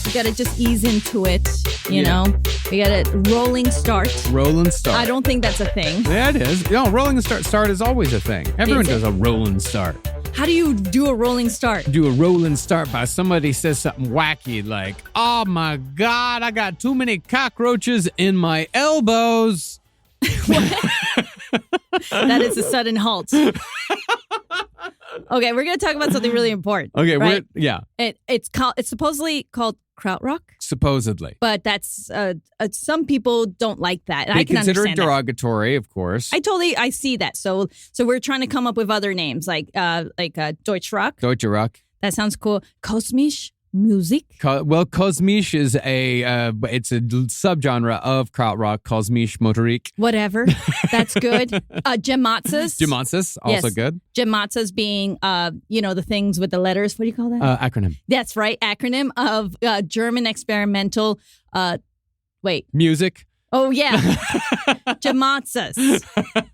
You got to just ease into it, you know. We got a rolling start. Rolling start. I don't think that's a thing. Yeah, it is. Rolling start is always a thing. Everyone does a rolling start. How do you do a rolling start? Do a rolling start by somebody says something wacky like, "Oh my God, I got too many cockroaches in my elbows." That is a sudden halt. Okay, we're going to talk about something really important. Okay, right? It's It's supposedly called Krautrock. Supposedly. But that's some people don't like that. They I can consider it understand derogatory, of course. I see that. So we're trying to come up with other names like Deutsch Rock. Deutsche Rock. That sounds cool. Kosmisch Musik. Kosmisch is it's a subgenre of Krautrock, Kosmisch Motorik. Whatever. That's good. Gematzes. Gematzes, also good. Gematzes being, the things with the letters. What do you call that? Acronym. That's right. Acronym of German experimental, music. Oh, yeah. Gematzes.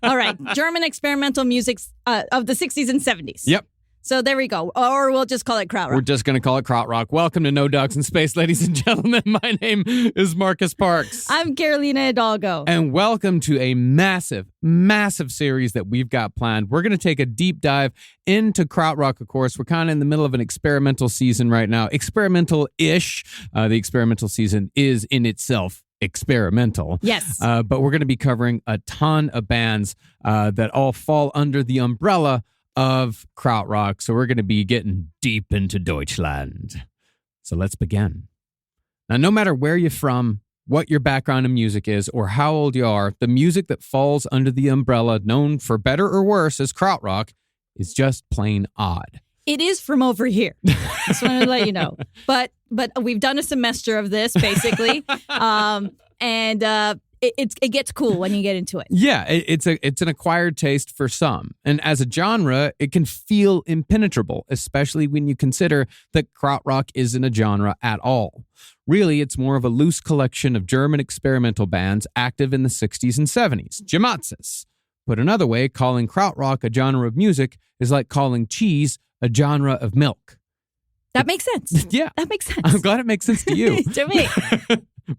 All right. German experimental music of the 60s and 70s. Yep. So there we go. Or we'll just call it Krautrock. We're just going to call it Krautrock. Welcome to No Dogs in Space, ladies and gentlemen. My name is Marcus Parks. I'm Carolina Hidalgo. And welcome to a massive, massive series that we've got planned. We're going to take a deep dive into Krautrock, of course. We're kind of in the middle of an experimental season right now. Experimental-ish. The experimental season is in itself experimental. Yes. But we're going to be covering a ton of bands that all fall under the umbrella of Krautrock. So we're going to be getting deep into Deutschland. So let's begin. Now, no matter where you're from, what your background in music is, or how old you are, the music that falls under the umbrella known for better or worse as Krautrock is just plain odd. It is from over here. Just want to let you know. But we've done a semester of this, basically. It gets cool when you get into it. Yeah, it's an acquired taste for some. And as a genre, it can feel impenetrable, especially when you consider that Krautrock isn't a genre at all. Really, it's more of a loose collection of German experimental bands active in the 60s and 70s, Gematzes. Put another way, calling Krautrock a genre of music is like calling cheese a genre of milk. That makes sense. Yeah. That makes sense. I'm glad it makes sense to you. To me.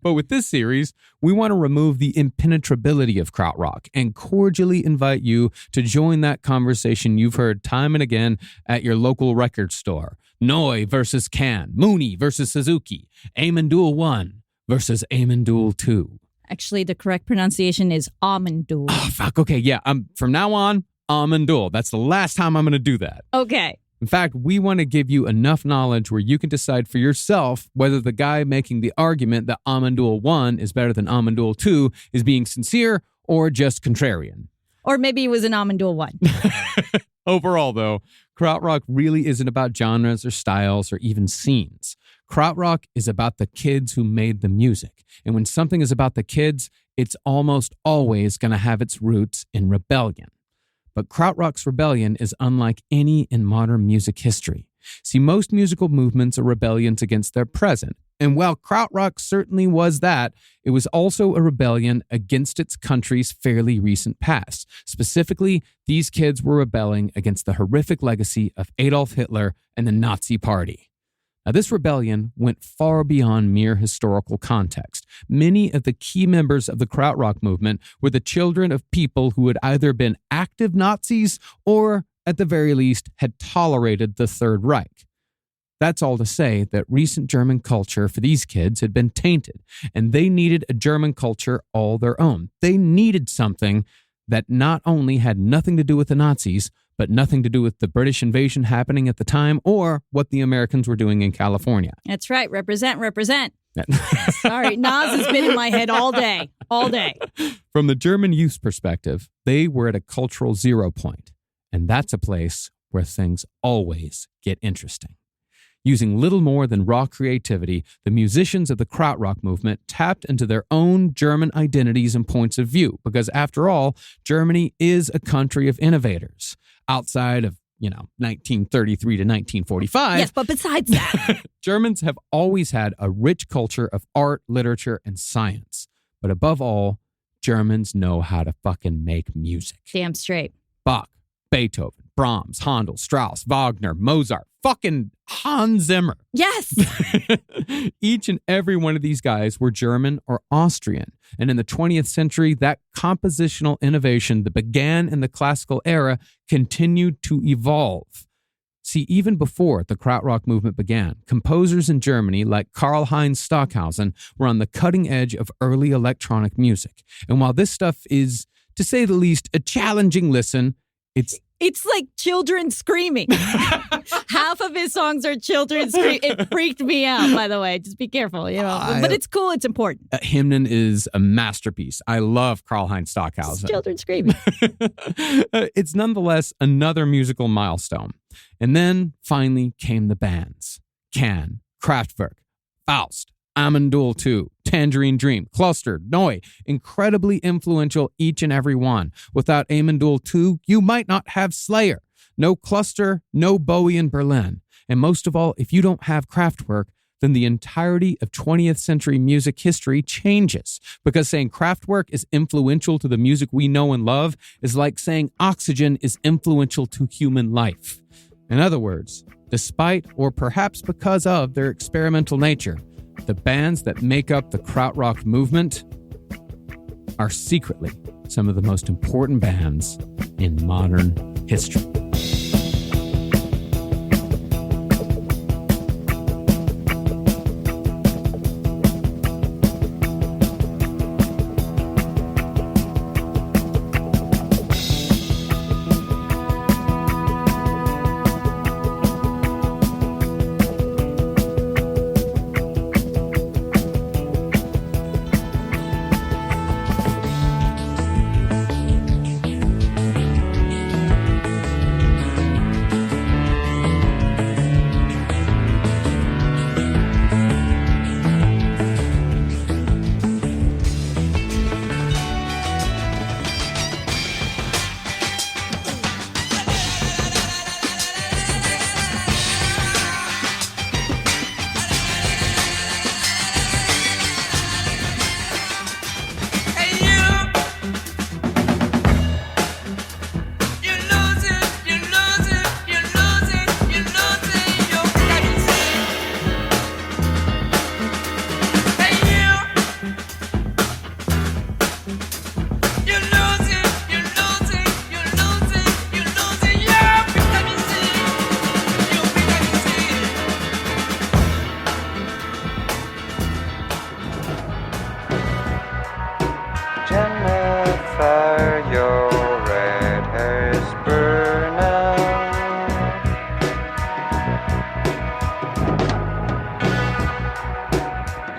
But with this series, we want to remove the impenetrability of Krautrock and cordially invite you to join that conversation you've heard time and again at your local record store. Neu versus Can, Mooney versus Suzuki, Amon Düül I versus Amon Düül II. Actually, the correct pronunciation is Amon Düül. Oh, fuck. Okay, yeah. From now on, Amon Düül. That's the last time I'm going to do that. Okay. In fact, we want to give you enough knowledge where you can decide for yourself whether the guy making the argument that Amon Düül I is better than Amon Düül II is being sincere or just contrarian. Or maybe it was an Amon Düül I. Overall, though, Krautrock really isn't about genres or styles or even scenes. Krautrock is about the kids who made the music. And when something is about the kids, it's almost always going to have its roots in rebellion. But Krautrock's rebellion is unlike any in modern music history. See, most musical movements are rebellions against their present. And while Krautrock certainly was that, it was also a rebellion against its country's fairly recent past. Specifically, these kids were rebelling against the horrific legacy of Adolf Hitler and the Nazi Party. Now, this rebellion went far beyond mere historical context. Many of the key members of the Krautrock movement were the children of people who had either been active Nazis or, at the very least, had tolerated the Third Reich. That's all to say that recent German culture for these kids had been tainted, and they needed a German culture all their own. They needed something that not only had nothing to do with the Nazis, but nothing to do with the British invasion happening at the time or what the Americans were doing in California. That's right. Represent. Sorry, Nas has been in my head all day. From the German youth's perspective, they were at a cultural zero point, and that's a place where things always get interesting. Using little more than raw creativity, the musicians of the Krautrock movement tapped into their own German identities and points of view, because after all, Germany is a country of innovators. Outside of, 1933 to 1945. Yes, but besides that, Germans have always had a rich culture of art, literature, and science. But above all, Germans know how to fucking make music. Damn straight. Bach, Beethoven, Brahms, Handel, Strauss, Wagner, Mozart, fucking Hans Zimmer. Yes. Each and every one of these guys were German or Austrian. And in the 20th century, that compositional innovation that began in the classical era continued to evolve. See, even before the Krautrock movement began, composers in Germany like Karl-Heinz Stockhausen were on the cutting edge of early electronic music. And while this stuff is, to say the least, a challenging listen, It's like children screaming. Half of his songs are children screaming. It freaked me out, by the way. Just be careful, you know. But it's cool. It's important. Hymnen is a masterpiece. I love Karl-Heinz Stockhausen. It's children screaming. It's nonetheless another musical milestone. And then finally came the bands. Can, Kraftwerk, Faust, Amon Düül II, Tangerine Dream, Cluster, Neu, incredibly influential each and every one. Without Amon Düül II, you might not have Slayer. No Cluster, no Bowie in Berlin. And most of all, if you don't have Kraftwerk, then the entirety of 20th century music history changes. Because saying Kraftwerk is influential to the music we know and love is like saying oxygen is influential to human life. In other words, despite or perhaps because of their experimental nature, the bands that make up the Krautrock movement are secretly some of the most important bands in modern history.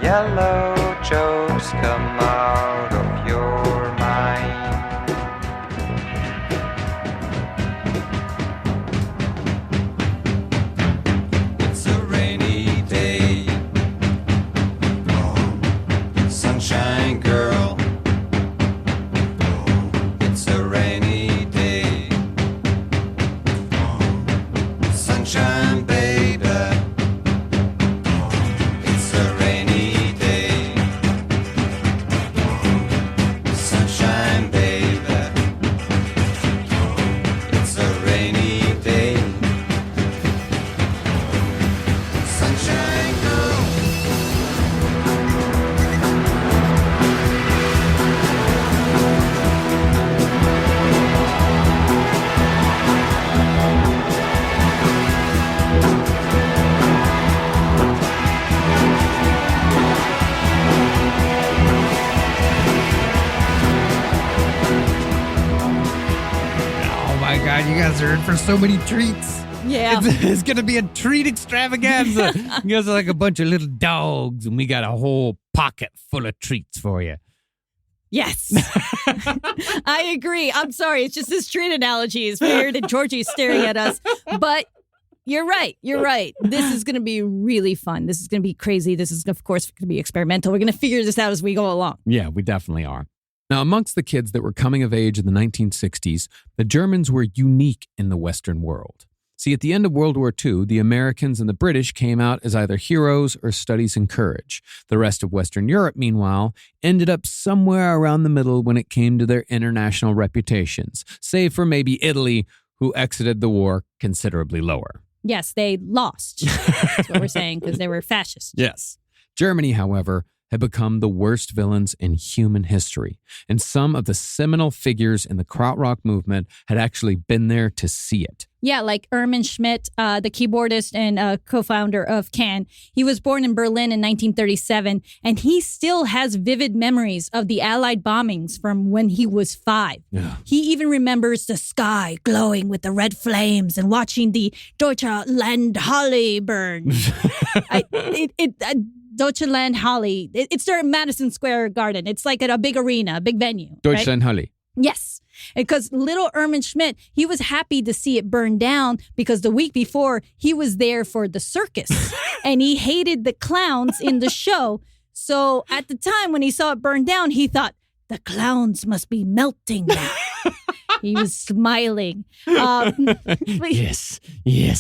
Yellow jokes come out of your mind. It's a rainy day. Oh, sunshine girl. Oh, it's a rainy day. Oh, sunshine baby. You guys are in for so many treats. Yeah. It's going to be a treat extravaganza. You guys are like a bunch of little dogs, and we got a whole pocket full of treats for you. Yes. I agree. I'm sorry. It's just this treat analogy is weird, and Georgie's staring at us. But you're right. You're right. This is going to be really fun. This is going to be crazy. This is, of course, going to be experimental. We're going to figure this out as we go along. Yeah, we definitely are. Now, amongst the kids that were coming of age in the 1960s, the Germans were unique in the Western world. See, at the end of World War II, the Americans and the British came out as either heroes or studies in courage. The rest of Western Europe, meanwhile, ended up somewhere around the middle when it came to their international reputations, save for maybe Italy, who exited the war considerably lower. Yes, they lost. That's what we're saying, because they were fascists. Yes. Germany, however, had become the worst villains in human history, and some of the seminal figures in the Krautrock movement had actually been there to see it. Yeah, like Erwin Schmidt, the keyboardist and co-founder of Can. He was born in Berlin in 1937, and he still has vivid memories of the Allied bombings from when he was 5. Yeah. He even remembers the sky glowing with the red flames and watching the Deutsche Landhalle burn. Deutschland Halle. It's there at Madison Square Garden. It's like at a big arena, a big venue. Deutschland Halle. Yes. Because little Erwin Schmidt, he was happy to see it burn down because the week before he was there for the circus and he hated the clowns in the show. So at the time when he saw it burn down, he thought, the clowns must be melting now. He was smiling. Yes,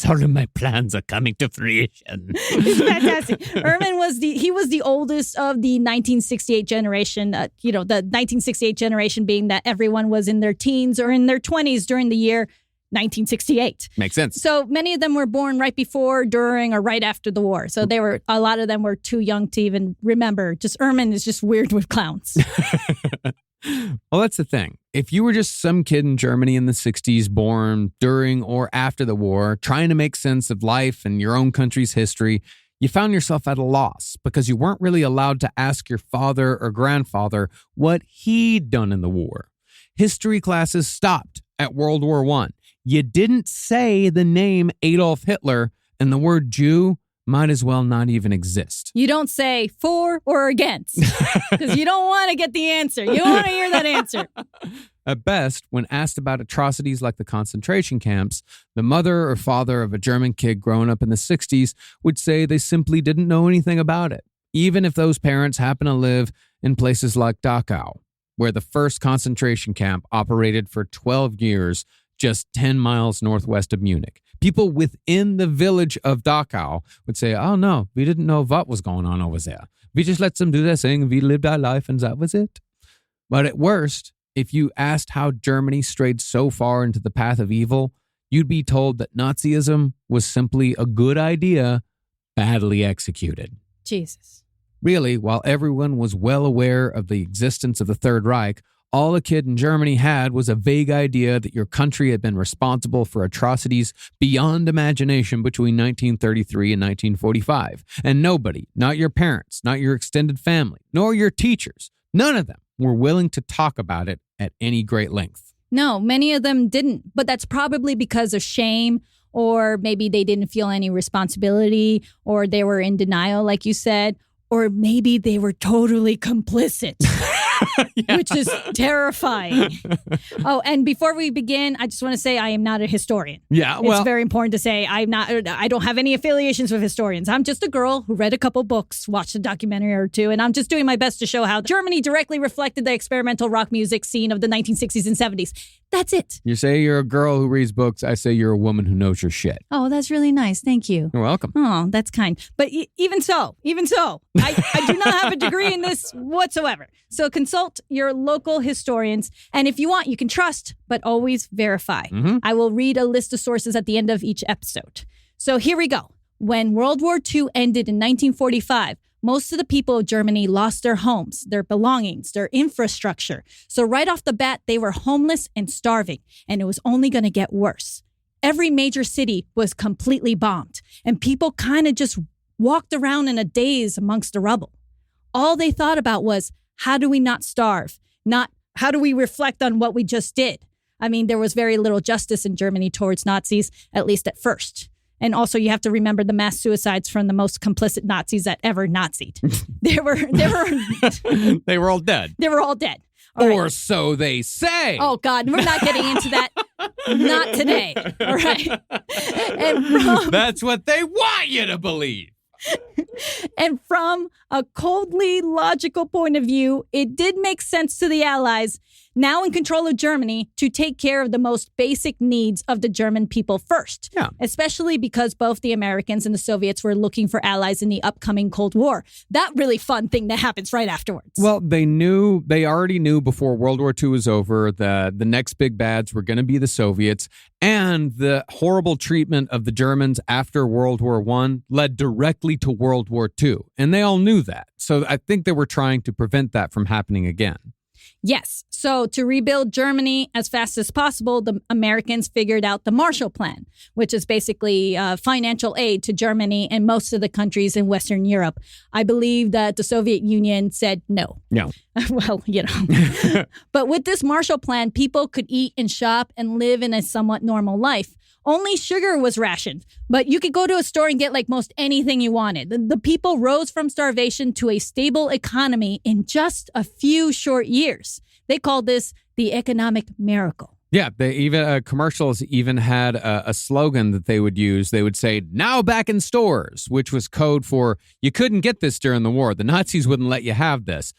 all of my plans are coming to fruition. It's fantastic. Erwin was the oldest of the 1968 generation. The 1968 generation being that everyone was in their teens or in their 20s during the year 1968. Makes sense. So many of them were born right before, during, or right after the war. So a lot of them were too young to even remember. Just Erwin is just weird with clowns. Well, that's the thing. If you were just some kid in Germany in the 60s, born during or after the war, trying to make sense of life and your own country's history, you found yourself at a loss because you weren't really allowed to ask your father or grandfather what he'd done in the war. History classes stopped at World War I. You didn't say the name Adolf Hitler, and the word Jew might as well not even exist. You don't say for or against because you don't want to get the answer. You don't want to hear that answer. At best, when asked about atrocities like the concentration camps, the mother or father of a German kid growing up in the 60s would say they simply didn't know anything about it, even if those parents happen to live in places like Dachau, where the first concentration camp operated for 12 years just 10 miles northwest of Munich. People within the village of Dachau would say, oh no, we didn't know what was going on over there. We just let them do their thing, we lived our life, and that was it. But at worst, if you asked how Germany strayed so far into the path of evil, you'd be told that Nazism was simply a good idea, badly executed. Jesus. Really, while everyone was well aware of the existence of the Third Reich, all a kid in Germany had was a vague idea that your country had been responsible for atrocities beyond imagination between 1933 and 1945. And nobody, not your parents, not your extended family, nor your teachers, none of them were willing to talk about it at any great length. No, many of them didn't. But that's probably because of shame, or maybe they didn't feel any responsibility, or they were in denial, like you said, or maybe they were totally complicit. Which is terrifying. Oh, and before we begin, I just want to say I am not a historian. Yeah, well, it's very important to say I don't have any affiliations with historians. I'm just a girl who read a couple books, watched a documentary or two, and I'm just doing my best to show how Germany directly reflected the experimental rock music scene of the 1960s and 70s. That's it. You say you're a girl who reads books. I say you're a woman who knows your shit. Oh, that's really nice. Thank you. You're welcome. Oh, that's kind. But even so, I do not have a degree in this whatsoever. So consult your local historians. And if you want, you can trust, but always verify. Mm-hmm. I will read a list of sources at the end of each episode. So here we go. When World War II ended in 1945, most of the people of Germany lost their homes, their belongings, their infrastructure. So right off the bat, they were homeless and starving, and it was only going to get worse. Every major city was completely bombed, and people kind of just walked around in a daze amongst the rubble. All they thought about was, how do we not starve? Not how do we reflect on what we just did? I mean, there was very little justice in Germany towards Nazis, at least at first. And also, you have to remember the mass suicides from the most complicit Nazis that ever Nazi'd. They were They were all dead. They were all dead. Or right. so they say. Oh, God, we're not getting into that. Not today. All right. And That's what they want you to believe. And from a coldly logical point of view, it did make sense to the Allies now in control of Germany, to take care of the most basic needs of the German people first. Yeah. Especially because both the Americans and the Soviets were looking for allies in the upcoming Cold War. That really fun thing that happens right afterwards. Well, they already knew before World War II was over that the next big bads were going to be the Soviets, and the horrible treatment of the Germans after World War I led directly to World War II. And they all knew that. So I think they were trying to prevent that from happening again. Yes. So to rebuild Germany as fast as possible, the Americans figured out the Marshall Plan, which is basically financial aid to Germany and most of the countries in Western Europe. I believe that the Soviet Union said no. No. Well, But with this Marshall Plan, people could eat and shop and live in a somewhat normal life. Only sugar was rationed, but you could go to a store and get like most anything you wanted. The people rose from starvation to a stable economy in just a few short years. They called this the economic miracle. Yeah, they even commercials even had a slogan that they would use. They would say, "Now back in stores," which was code for you couldn't get this during the war. The Nazis wouldn't let you have this.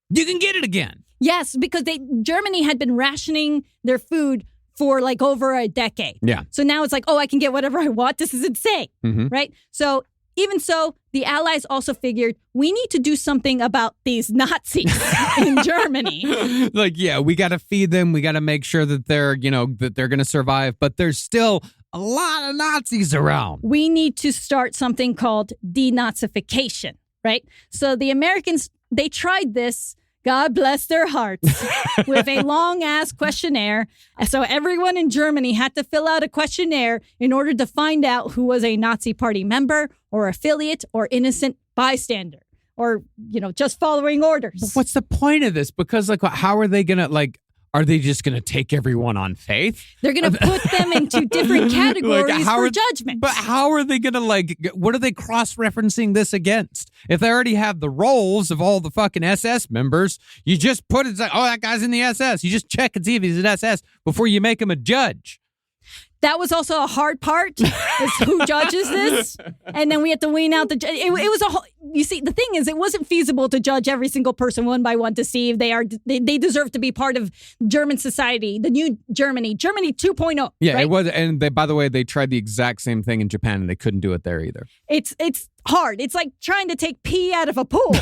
You can get it again. Yes, because Germany had been rationing their food for like over a decade. Yeah. So now it's like, oh, I can get whatever I want. This is insane, right? So even so, the Allies also figured we need to do something about these Nazis in Germany. Like, yeah, we got to feed them. We got to make sure that they're going to survive. But there's still a lot of Nazis around. We need to start something called denazification, right? So the Americans, they tried this. God bless their hearts, with a long-ass questionnaire. So everyone in Germany had to fill out a questionnaire in order to find out who was a Nazi Party member or affiliate or innocent bystander or, just following orders. But what's the point of this? Because, how are they going to, are they just going to take everyone on faith? They're going to put them into different categories for judgment. But how are they going to, what are they cross-referencing this against? If they already have the roles of all the fucking SS members, you just put it, oh, that guy's in the SS. You just check and see if he's an SS before you make him a judge. That was also a hard part, is who judges this. And then we had to wean out it was you see, the thing is, it wasn't feasible to judge every single person one by one to see if they deserve to be part of German society, the new Germany 2.0. Yeah, right? It was. And by the way, they tried the exact same thing in Japan and they couldn't do it there either. It's hard. It's like trying to take pee out of a pool.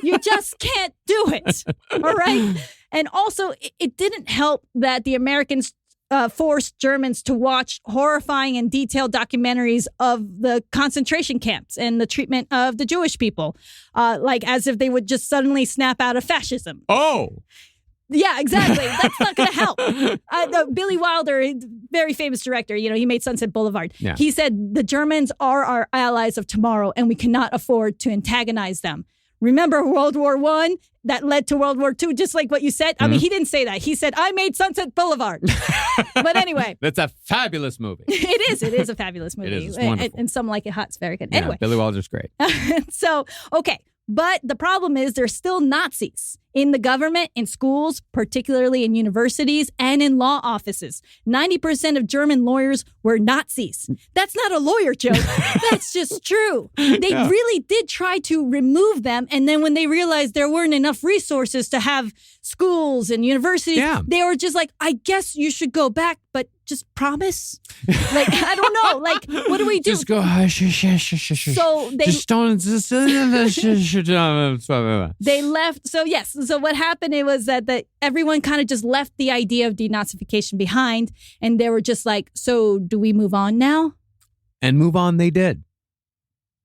You just can't do it. All right. And also, it didn't help that the Americans forced Germans to watch horrifying and detailed documentaries of the concentration camps and the treatment of the Jewish people, as if they would just suddenly snap out of fascism. Oh! Yeah, exactly. That's not going to help. Billy Wilder, very famous director, he made Sunset Boulevard. Yeah. He said, the Germans are our allies of tomorrow, and we cannot afford to antagonize them. Remember World War I? That led to World War II, just like what you said. I mean, he didn't say that. He said, I made Sunset Boulevard. But anyway. That's a fabulous movie. It is a fabulous movie. It is. It's wonderful. And some like it hot. It's very good. Yeah, Anyway. Billy Wilder's great. So, okay. But the problem is there's still Nazis in the government, in schools, particularly in universities, and in law offices. 90% of German lawyers were Nazis. That's not a lawyer joke. That's just true. They really did try to remove them. And then when they realized there weren't enough resources to have schools and universities, they were just like, I guess you should go back, but just promise? I don't know. What do we do? Just go, So they just don't. They left. So yes. So what happened, it was that everyone kind of just left the idea of denazification behind. And they were just like, so do we move on now? And move on they did.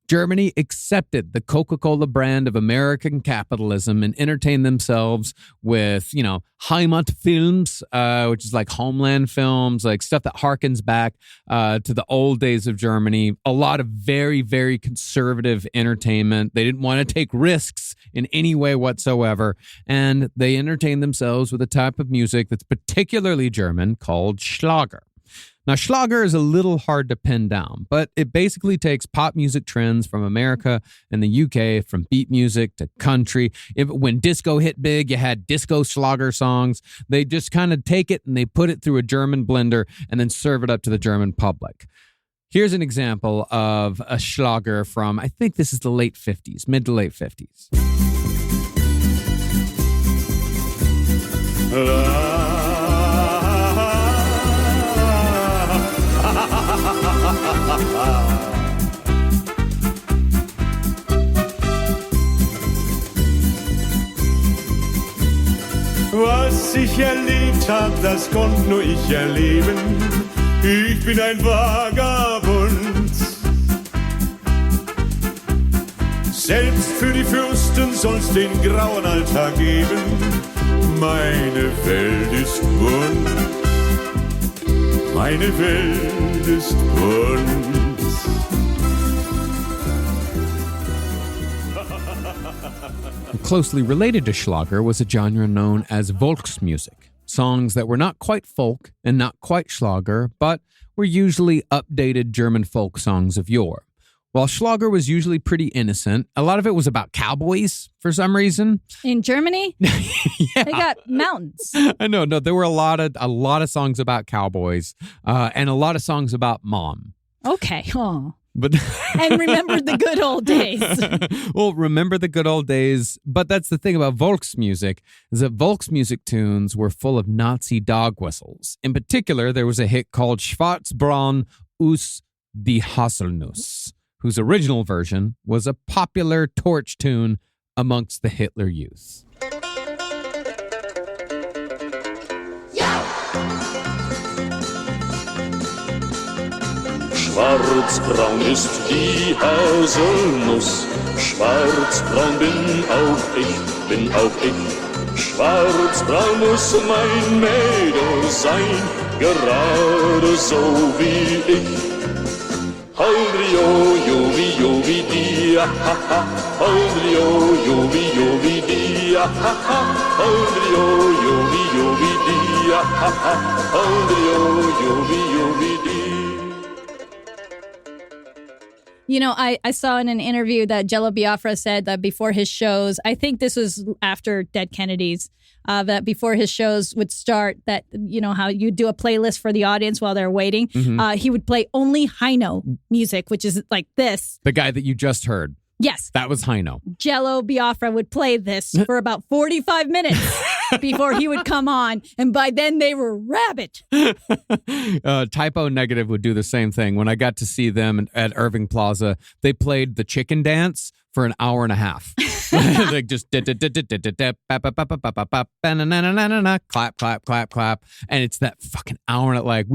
Germany accepted the Coca-Cola brand of American capitalism and entertained themselves with, Heimatfilms, which is like homeland films, like stuff that harkens back to the old days of Germany. A lot of very, very conservative entertainment. They didn't want to take risks in any way whatsoever. And they entertained themselves with a type of music that's particularly German called Schlager. Now, Schlager is a little hard to pin down, but it basically takes pop music trends from America and the UK, from beat music to country. When disco hit big, you had disco Schlager songs. They just kind of take it and they put it through a German blender and then serve it up to the German public. Here's an example of a Schlager from, I think this is the late 50s, mid to late 50s. Was ich erlebt hab, das konnt nur ich erleben. Ich bin ein Vagabund. Selbst für die Fürsten soll's den grauen Alltag geben. Meine Welt ist bunt. Meine Welt ist bunt. Closely related to Schlager was a genre known as Volksmusik, songs that were not quite folk and not quite Schlager, but were usually updated German folk songs of yore. While Schlager was usually pretty innocent, a lot of it was about cowboys for some reason. In Germany, Yeah. they got mountains. I know. No, there were a lot of songs about cowboys, and a lot of songs about mom. Okay. Oh. But And remembered the good old days. Well, remember the good old days. But that's the thing about Volksmusik, is that Volksmusik tunes were full of Nazi dog whistles. In particular, there was a hit called Schwarzbraun aus die Haselnuss, whose original version was a popular torch tune amongst the Hitler Youth. Schwarzbraun ist die Haselnuss, schwarzbraun bin auch ich. Schwarzbraun muss mein Mädel sein, gerade so wie ich. Holdrio, jovi, jovi, dia, ha, ha. Holdrio, jovi, jovi, dia, ha, ha. Holdrio, jovi, jovi, dia, ha, ha. Holdrio, jovi, jovi, dia. You know, I saw in an interview that Jello Biafra said that before his shows, I think this was after Dead Kennedys, that before his shows would start, that, you know, how you do a playlist for the audience while they're waiting. He would play only Heino music, which is like this. The guy that you just heard. Yes. That was Heino. Jello Biafra would play this for about 45 minutes before he would come on. And by then they were rabid. Typo Negative would do the same thing. When I got to see them at Irving Plaza, they played the chicken dance for an hour and a half. Like just clap, clap, clap, clap. And it's that fucking hour and like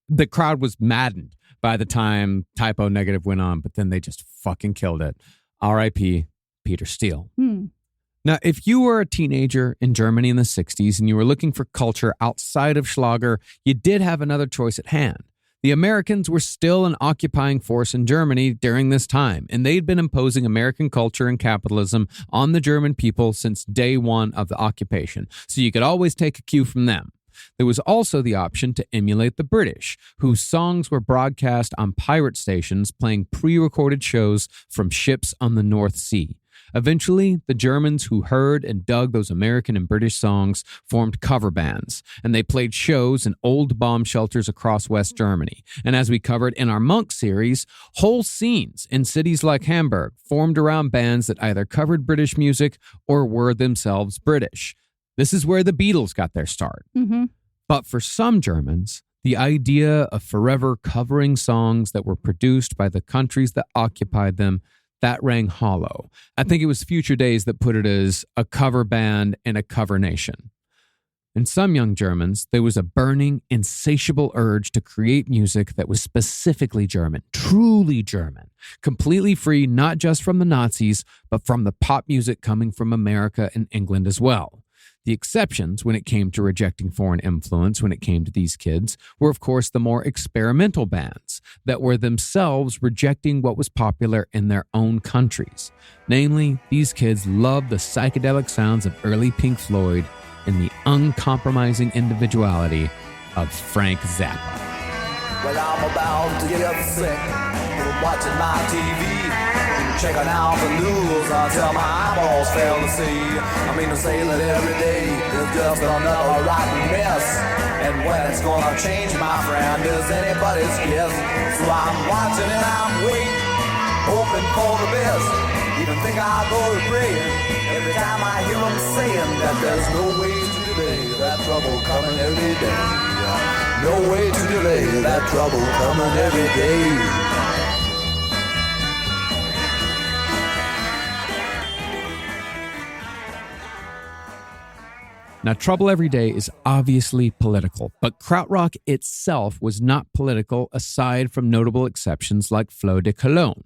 the crowd was maddened by the time Typo Negative went on, but then they just fucking killed it. R.I.P. Peter Steele. Now, if you were a teenager in Germany in the 60s and you were looking for culture outside of Schlager, you did have another choice at hand. The Americans were still an occupying force in Germany during this time, and they'd been imposing American culture and capitalism on the German people since day one of the occupation, so you could always take a cue from them. There was also the option to emulate the British, whose songs were broadcast on pirate stations playing pre-recorded shows from ships on the North Sea. Eventually, the Germans who heard and dug those American and British songs formed cover bands, and they played shows in old bomb shelters across West Germany. And as we covered in our Monk series, whole scenes in cities like Hamburg formed around bands that either covered British music or were themselves British. This is where the Beatles got their start. But for some Germans, the idea of forever covering songs that were produced by the countries that occupied them, that rang hollow. I think it was Future Days that put it as a cover band and a cover nation. In some young Germans, there was a burning, insatiable urge to create music that was specifically German, truly German, completely free not just from the Nazis, but from the pop music coming from America and England as well. The exceptions when it came to rejecting foreign influence when it came to these kids were, of course, the more experimental bands that were themselves rejecting what was popular in their own countries. Namely, these kids loved the psychedelic sounds of early Pink Floyd and the uncompromising individuality of Frank Zappa. Well, I'm about to get sick from watching my TV. Checking out the news until my eyeballs fail to see. I mean to say that every day is just another rotten mess. And when it's gonna change, my friend, is anybody's guess. So I'm watching and I'm waiting, hoping for the best. Even think I'll go to praying every time I hear them saying that there's no way to delay that trouble coming every day. No way to delay that trouble coming every day. Now, Trouble Every Day is obviously political, but Krautrock itself was not political aside from notable exceptions like Fleur de Cologne.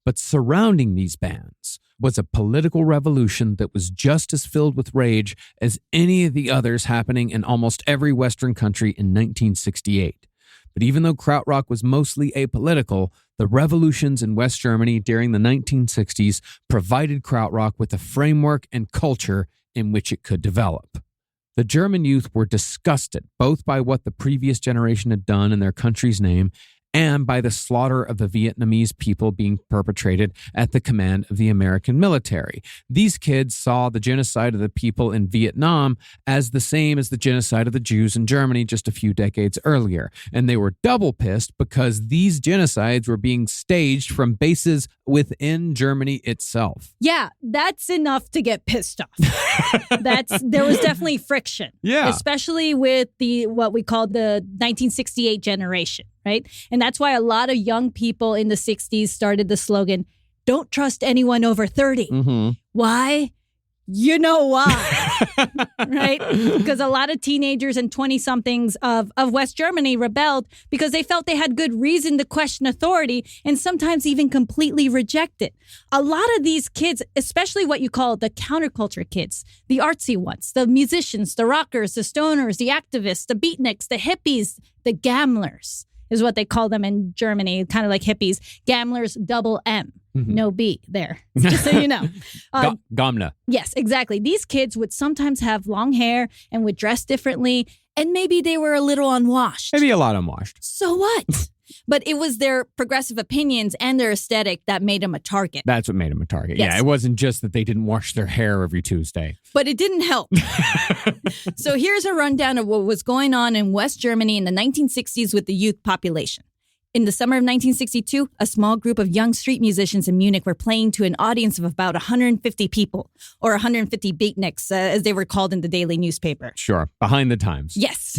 But surrounding these bands was a political revolution that was just as filled with rage as any of the others happening in almost every Western country in 1968. But even though Krautrock was mostly apolitical, the revolutions in West Germany during the 1960s provided Krautrock with a framework and culture in which it could develop. The German youth were disgusted both by what the previous generation had done in their country's name and by the slaughter of the Vietnamese people being perpetrated at the command of the American military. These kids saw the genocide of the people in Vietnam as the same as the genocide of the Jews in Germany just a few decades earlier. And they were double pissed because these genocides were being staged from bases within Germany itself. Yeah, that's enough to get pissed off. There was definitely friction. Yeah. Especially with what we call the 1968 generation, right? And that's why a lot of young people in the 60s started the slogan, "Don't trust anyone over 30. Mm-hmm. Why? You know why, right? Because a lot of teenagers and 20-somethings of West Germany rebelled because they felt they had good reason to question authority and sometimes even completely reject it. A lot of these kids, especially what you call the counterculture kids, the artsy ones, the musicians, the rockers, the stoners, the activists, the beatniks, the hippies, the gamblers, is what they call them in Germany, kind of like hippies. Gamblers, double M, no B there, just so you know. Gamla. Yes, exactly. These kids would sometimes have long hair and would dress differently, and maybe they were a little unwashed. Maybe a lot unwashed. So what? But it was their progressive opinions and their aesthetic that made them a target. That's what made them a target. Yes. Yeah, it wasn't just that they didn't wash their hair every Tuesday. But it didn't help. So here's a rundown of what was going on in West Germany in the 1960s with the youth population. In the summer of 1962, a small group of young street musicians in Munich were playing to an audience of about 150 people, or 150 beatniks, as they were called in the daily newspaper. Sure, behind the times. Yes.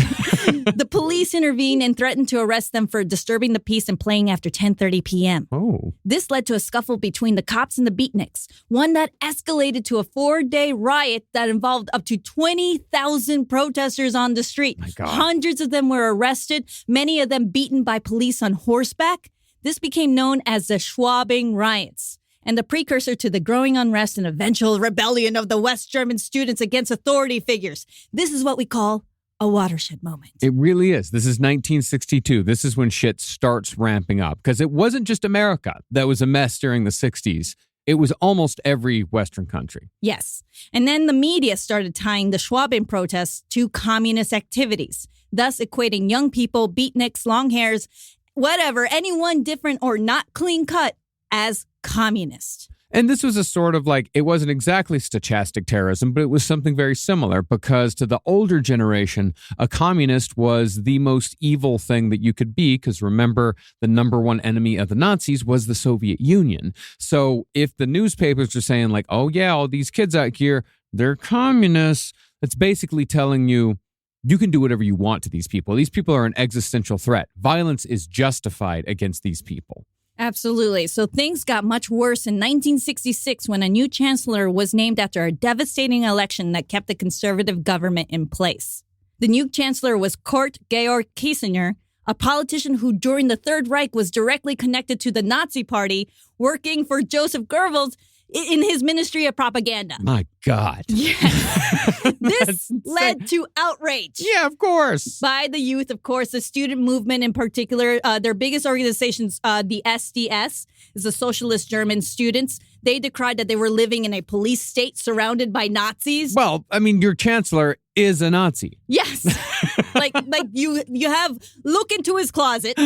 The police intervened and threatened to arrest them for disturbing the peace and playing after 10:30 p.m. Oh. This led to a scuffle between the cops and the beatniks, one that escalated to a 4-day riot that involved up to 20,000 protesters on the street. My God. Hundreds of them were arrested, many of them beaten by police on horseback. This became known as the Schwabing riots, and the precursor to the growing unrest and eventual rebellion of the West German students against authority figures. This is what we call a watershed moment. It really is. This is 1962. This is when shit starts ramping up, because it wasn't just America that was a mess during the 60s. It was almost every Western country. Yes. And then the media started tying the Schwabing protests to communist activities, thus equating young people, beatniks, long hairs, whatever, anyone different or not clean cut as communist. And this was a sort of like, it wasn't exactly stochastic terrorism, but it was something very similar, because to the older generation, a communist was the most evil thing that you could be, because remember, the number one enemy of the Nazis was the Soviet Union. So if the newspapers are saying like, oh yeah, all these kids out here, they're communists, it's basically telling you, you can do whatever you want to these people. These people are an existential threat. Violence is justified against these people. Absolutely. So things got much worse in 1966 when a new chancellor was named after a devastating election that kept the conservative government in place. The new chancellor was Kurt Georg Kiesinger, a politician who during the Third Reich was directly connected to the Nazi Party, working for Joseph Goebbels in his Ministry of Propaganda. My God. Yes. This led to outrage. Yeah, of course. By the youth, of course, the student movement in particular. Their biggest organizations, the SDS, is the Socialist German Students. They decried that they were living in a police state surrounded by Nazis. Well, I mean, your chancellor is a Nazi. Yes. like you have, look into his closet.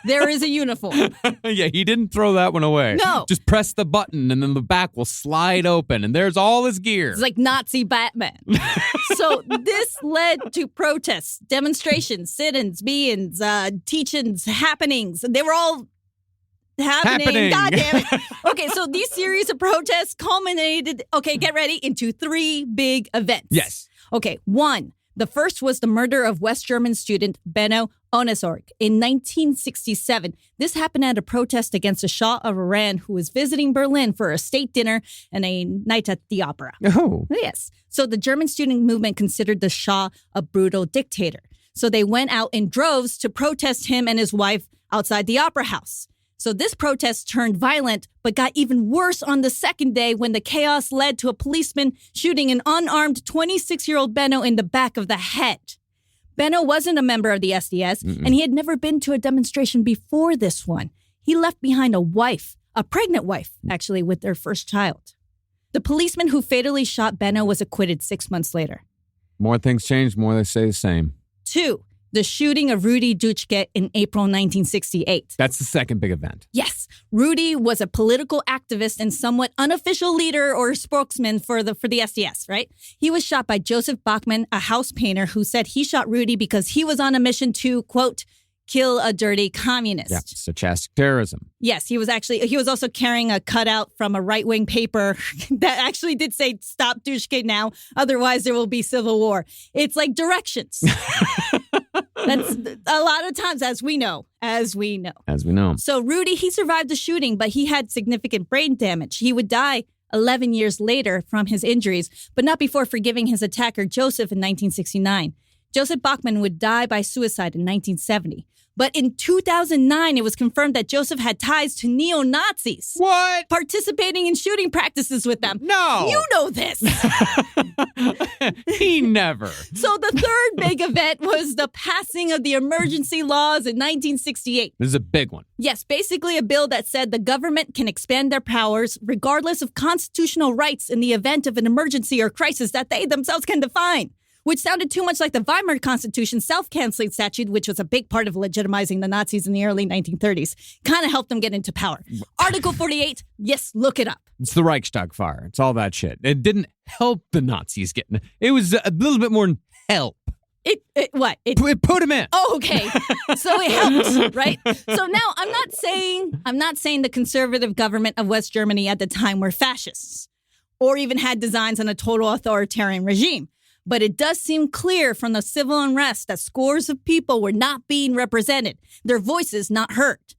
There is a uniform. Yeah, he didn't throw that one away. No. Just press the button and then the back will slide open and there's all his gear. It's like Nazi Batman. So this led to protests, demonstrations, sit-ins, be-ins, teach-ins, happenings. They were all happening. God damn it. Okay, so these series of protests culminated, okay, get ready, into 3 big events. Yes. Okay, 1. The first was the murder of West German student Benno Ohnesorg in 1967. This happened at a protest against the Shah of Iran, who was visiting Berlin for a state dinner and a night at the opera. Oh. Yes. So the German student movement considered the Shah a brutal dictator. So they went out in droves to protest him and his wife outside the opera house. So this protest turned violent, but got even worse on the second day when the chaos led to a policeman shooting an unarmed 26-year-old Benno in the back of the head. Benno wasn't a member of the SDS, and he had never been to a demonstration before this one. He left behind a wife, a pregnant wife, actually, with their first child. The policeman who fatally shot Benno was acquitted 6 months later. More things change, more they stay the same. 2. The shooting of Rudi Dutschke in April 1968. That's the second big event. Yes, Rudi was a political activist and somewhat unofficial leader or spokesman for the SDS, right? He was shot by Joseph Bachmann, a house painter, who said he shot Rudi because he was on a mission to, quote, kill a dirty communist. Yeah, stochastic terrorism. Yes, he was also carrying a cutout from a right-wing paper that actually did say, stop Dutschke now, otherwise there will be civil war. It's like directions. That's a lot of times, as we know. So Rudi, he survived the shooting, but he had significant brain damage. He would die 11 years later from his injuries, but not before forgiving his attacker, Joseph, in 1969. Joseph Bachmann would die by suicide in 1970. But in 2009, it was confirmed that Joseph had ties to neo-Nazis. What? Participating in shooting practices with them. No. You know this. He never. So the third big event was the passing of the emergency laws in 1968. This is a big one. Yes, basically a bill that said the government can expand their powers regardless of constitutional rights in the event of an emergency or crisis that they themselves can define, which sounded too much like the Weimar Constitution self-canceling statute, which was a big part of legitimizing the Nazis in the early 1930s. Kind of helped them get into power. Article 48, yes, look it up. It's the Reichstag fire. It's all that shit. It didn't help the Nazis getting. It was a little bit more than help. It Put him in. Oh, okay. So it helps, right? So now I'm not saying the conservative government of West Germany at the time were fascists or even had designs on a total authoritarian regime. But it does seem clear from the civil unrest that scores of people were not being represented, their voices not heard,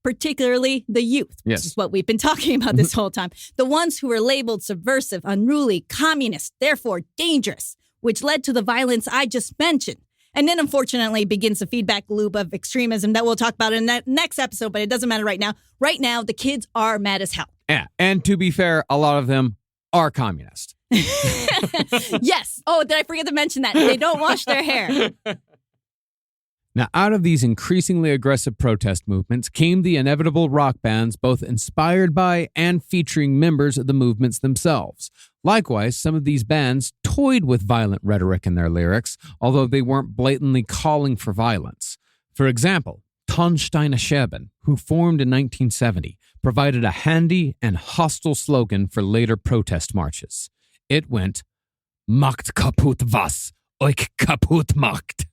particularly the youth, which is what we've been talking about this whole time. The ones who were labeled subversive, unruly, communist, therefore dangerous, which led to the violence I just mentioned. And then, unfortunately, begins a feedback loop of extremism that we'll talk about in that next episode, but it doesn't matter right now. Right now, the kids are mad as hell. Yeah, and to be fair, a lot of them are communist. Yes. Oh, did I forget to mention that? They don't wash their hair. Now, out of these increasingly aggressive protest movements came the inevitable rock bands, both inspired by and featuring members of the movements themselves. Likewise, some of these bands toyed with violent rhetoric in their lyrics, although they weren't blatantly calling for violence. For example, Steine Scherben, who formed in 1970, provided a handy and hostile slogan for later protest marches. It went, "Macht kaputt was euch kaputt macht."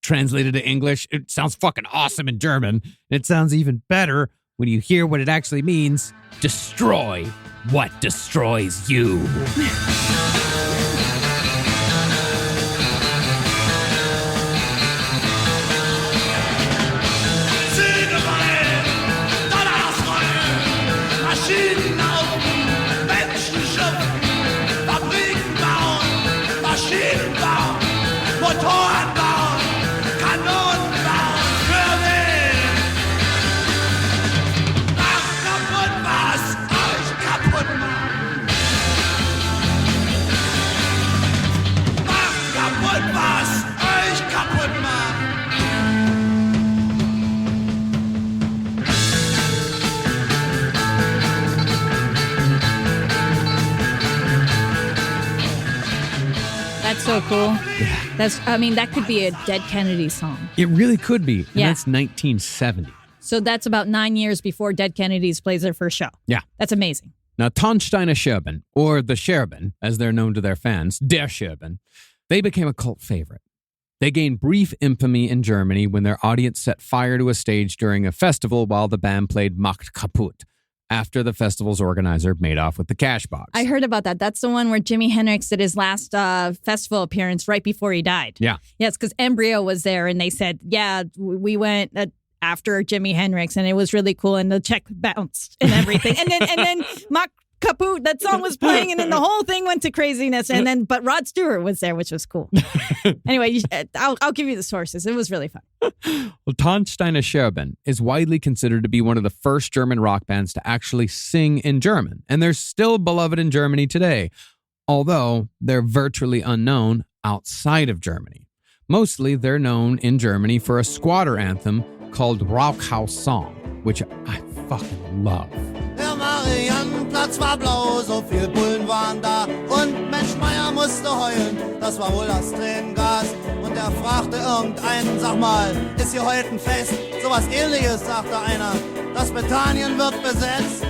Translated to English, it sounds fucking awesome in German. It sounds even better when you hear what it actually means. Destroy what destroys you. That's so cool. Yeah. That could be a Dead Kennedy song. It really could be. And Yeah. that's 1970. So that's about 9 years before Dead Kennedys plays their first show. Yeah. That's amazing. Now, Steine Scherben, or the Scherben, as they're known to their fans, Der Scherben, they became a cult favorite. They gained brief infamy in Germany when their audience set fire to a stage during a festival while the band played Macht kaputt, after the festival's organizer made off with the cash box. I heard about that. That's the one where Jimi Hendrix did his last festival appearance right before he died. Yeah. Yes, because Embryo was there and they said, yeah, we went after Jimi Hendrix and it was really cool and the check bounced and everything. and then Mock Kaput, that song was playing and then the whole thing went to craziness. But Rod Stewart was there, which was cool. Anyway, I'll give you the sources. It was really fun. Well, Steine Scherben is widely considered to be one of the first German rock bands to actually sing in German, and they're still beloved in Germany today, although they're virtually unknown outside of Germany. Mostly, they're known in Germany for a squatter anthem called Rauchhaus Song, which I fucking love. Der Mariannenplatz war blau, so viel Bullen waren da. Und Mensch Meier musste heulen, das war wohl das Tränengas. Und er fragte irgendeinen, sag mal, ist hier heute ein Fest? Sowas ähnliches, sagte einer. Das Britannien wird besetzt.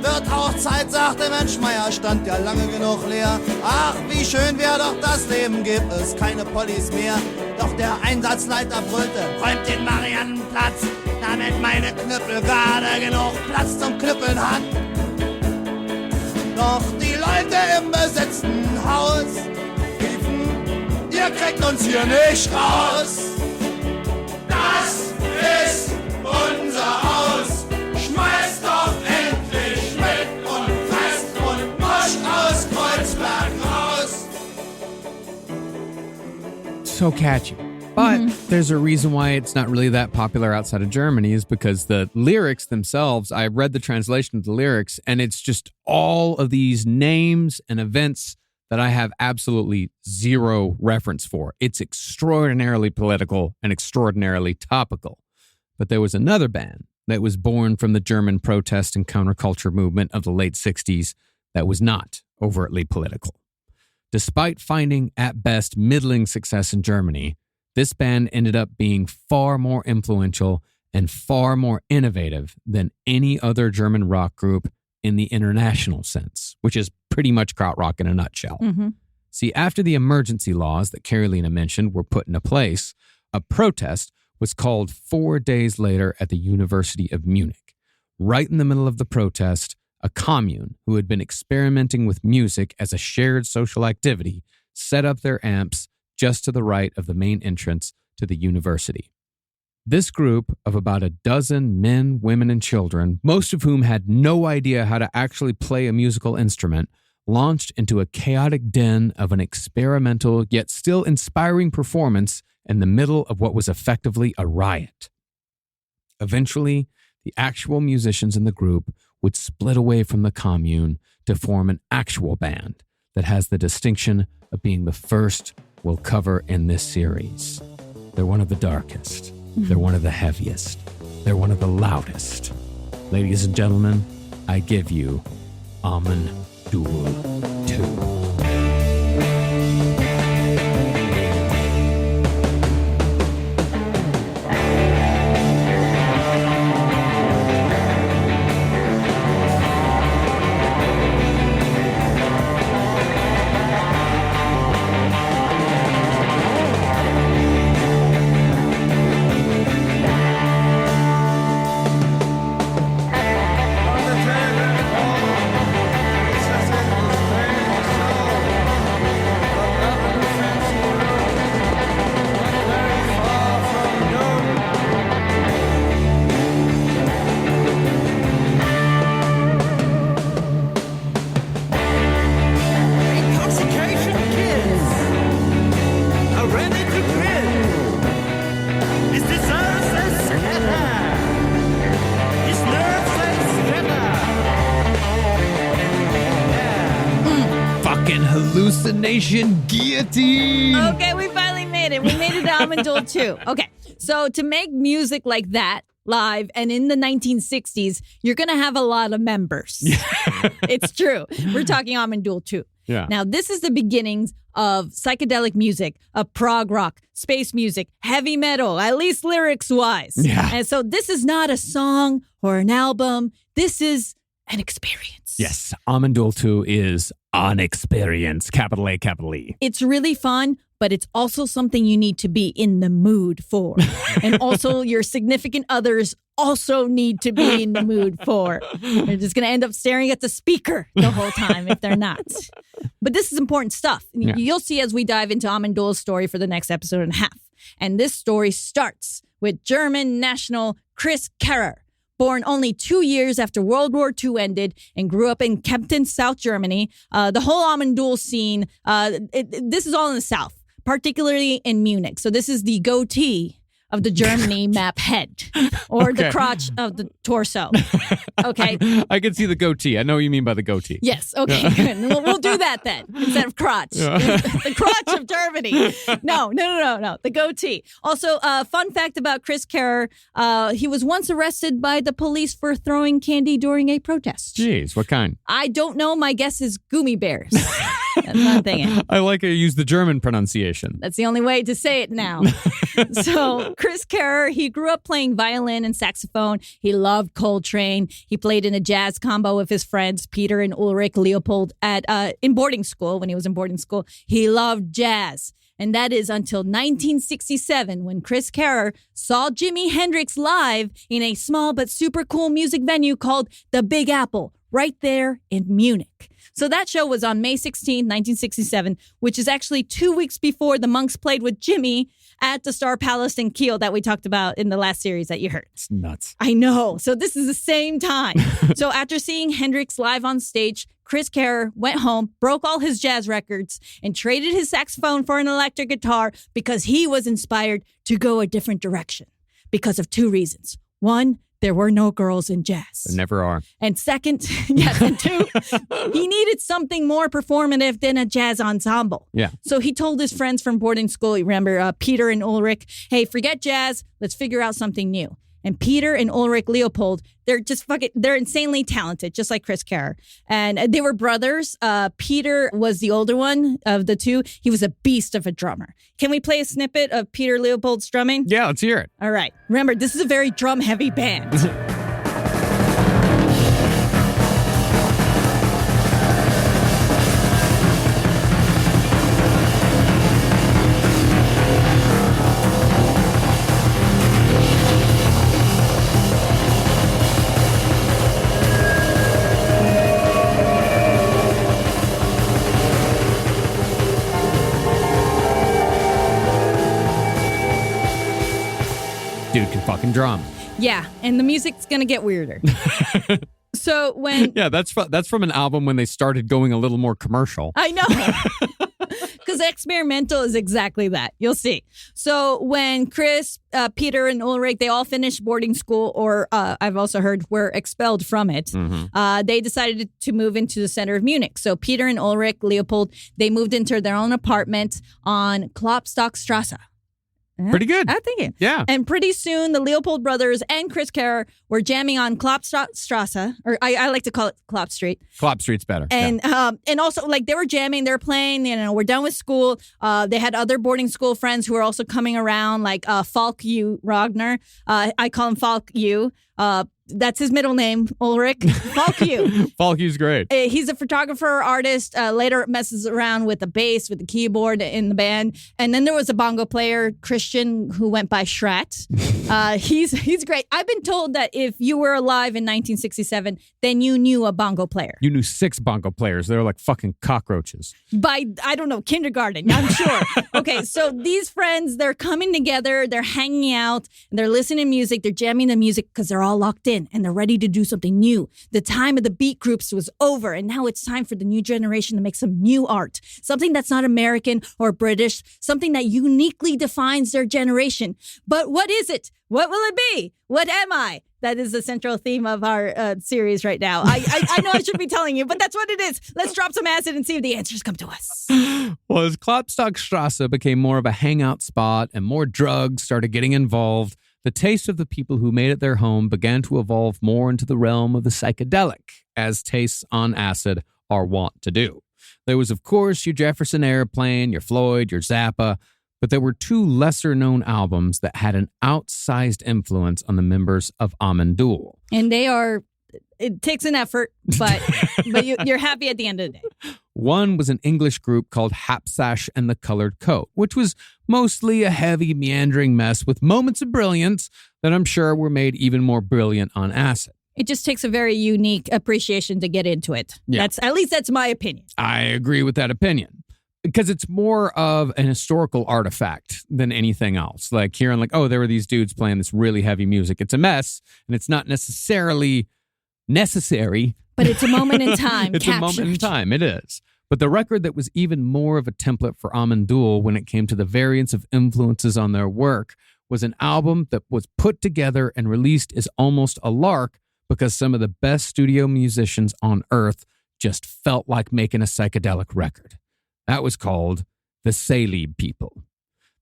Wird auch Zeit, sagte Mensch Meier, stand ja lange genug leer. Ach, wie schön wär doch das Leben, gibt es keine Pollis mehr. Doch der Einsatzleiter brüllte, räumt den Mariannenplatz, damit meine Knüppel gerade genug Platz zum Knüppeln hat. Doch die Leute im besetzten Haus riefen, ihr kriegt uns hier nicht raus. Das ist unser Haus, schmeißt doch endlich mit und fest und musch aus Kreuzberg raus. So catchy. But there's a reason why it's not really that popular outside of Germany is because the lyrics themselves, I read the translation of the lyrics, and it's just all of these names and events that I have absolutely zero reference for. It's extraordinarily political and extraordinarily topical. But there was another band that was born from the German protest and counterculture movement of the late 60s that was not overtly political. Despite finding, at best, middling success in Germany, this band ended up being far more influential and far more innovative than any other German rock group in the international sense, which is pretty much krautrock in a nutshell. See, after the emergency laws that Carolina mentioned were put into place, a protest was called 4 days later at the University of Munich. Right in the middle of the protest, a commune who had been experimenting with music as a shared social activity set up their amps just to the right of the main entrance to the university. This group of about a dozen men, women, and children, most of whom had no idea how to actually play a musical instrument, launched into a chaotic den of an experimental yet still inspiring performance in the middle of what was effectively a riot. Eventually, the actual musicians in the group would split away from the commune to form an actual band that has the distinction of being the first we'll cover in this series. They're one of the darkest. They're one of the heaviest. They're one of the loudest. Ladies and gentlemen, I give you Amon Düül II. Hallucination guillotine. Okay, we finally made it. We made it to Amon Düül II. Okay, so to make music like that live and in the 1960s, you're going to have a lot of members. It's true. We're talking Amon Düül II. Yeah. Now, this is the beginnings of psychedelic music, of prog rock, space music, heavy metal, at least lyrics-wise. Yeah. And so this is not a song or an album. This is an experience. Yes, Amon Düül II is an experience, capital A, capital E. It's really fun, but it's also something you need to be in the mood for. And also your significant others also need to be in the mood for. They're just going to end up staring at the speaker the whole time if they're not. But this is important stuff. Yeah. You'll see as we dive into Amon Düül's story for the next episode and a half. And this story starts with German national Chris Kerrer, born only 2 years after World War II ended and grew up in Kempten, South Germany. The whole Amon Düül scene, this is all in the South, particularly in Munich. So this is the goatee of the Germany map head, or the crotch of the torso. Okay. I can see the goatee. I know what you mean by the goatee. Yes. Okay. Good. We'll do that then instead of crotch. The crotch of Germany. No. The goatee. Also, fun fact about Chris Kerrer: he was once arrested by the police for throwing candy during a protest. Jeez, what kind? I don't know. My guess is gummy bears. That's what I'm thinking. I like how you use the German pronunciation. That's the only way to say it now. So Chris Kerrer, he grew up playing violin and saxophone. He loved Coltrane. He played in a jazz combo with his friends, Peter and Ulrich Leopold, in boarding school. When he was in boarding school, he loved jazz. And that is until 1967 when Chris Kerrer saw Jimi Hendrix live in a small but super cool music venue called the Big Apple, right there in Munich. So that show was on May 16, 1967, which is actually 2 weeks before the Monks played with Jimmy at the Star Palace in Kiel that we talked about in the last series that you heard. It's nuts. I know. So this is the same time. So after seeing Hendrix live on stage, Chris Kerrer went home, broke all his jazz records, and traded his saxophone for an electric guitar because he was inspired to go a different direction because of 2 reasons. One, there were no girls in jazz. There never are. And second, yes, and 2, he needed something more performative than a jazz ensemble. Yeah. So he told his friends from boarding school, you remember Peter and Ulrich, hey, forget jazz, let's figure out something new. And Peter and Ulrich Leopold, they're insanely talented, just like Chris Kerrer. And they were brothers. Peter was the older one of the two. He was a beast of a drummer. Can we play a snippet of Peter Leopold's drumming? Yeah, let's hear it. All right. Remember, this is a very drum-heavy band. Dude can fucking drum. Yeah, and the music's going to get weirder. So when... Yeah, that's from an album when they started going a little more commercial. I know. Because experimental is exactly that. You'll see. So when Chris, Peter, and Ulrich, they all finished boarding school, or I've also heard were expelled from it, they decided to move into the center of Munich. So Peter and Ulrich Leopold, they moved into their own apartment on Klopstockstrasse. Pretty good. I think it. Yeah. And pretty soon, the Leopold brothers and Chris Kerrer were jamming on Klopstockstrasse, or I like to call it Klop Street. Klop Street's better. And and also, like, they were jamming, they were playing, we're done with school. They had other boarding school friends who were also coming around, like Falk U. Ragnar. I call him Falk U. That's his middle name, Ulrich. Falk U. Falk U's great. He's a photographer, artist, later messes around with the bass, with the keyboard in the band. And then there was a bongo player, Christian, who went by Schrat. He's great. I've been told that if you were alive in 1967, then you knew a bongo player. You knew 6 bongo players. They were like fucking cockroaches. By, I don't know, kindergarten, I'm sure. Okay, so these friends, they're coming together, they're hanging out, and they're listening to music, they're jamming the music because they're all locked in and they're ready to do something new. The time of the beat groups was over, and now it's time for the new generation to make some new art. Something that's not American or British, something that uniquely defines their generation. But what is it? What will it be? What am I? That is the central theme of our series right now. I know I should be telling you, but that's what it is. Let's drop some acid and see if the answers come to us. Well, as Klopstockstrasse became more of a hangout spot and more drugs started getting involved, the taste of the people who made it their home began to evolve more into the realm of the psychedelic, as tastes on acid are wont to do. There was, of course, your Jefferson Airplane, your Floyd, your Zappa, but there were 2 lesser-known albums that had an outsized influence on the members of Amon Düül. And they are it takes an effort, but you're happy at the end of the day. One was an English group called Hapsash and the Colored Coat, which was mostly a heavy, meandering mess with moments of brilliance that I'm sure were made even more brilliant on acid. It just takes a very unique appreciation to get into it. Yeah. That's my opinion. I agree with that opinion. Because it's more of an historical artifact than anything else. Like hearing like, oh, there were these dudes playing this really heavy music. It's a mess, and it's not necessarily necessary. But it's a moment in time. It's a moment in time. It is. But the record that was even more of a template for Amon Düül when it came to the variance of influences on their work was an album that was put together and released as almost a lark because some of the best studio musicians on earth just felt like making a psychedelic record. That was called the Saalib People.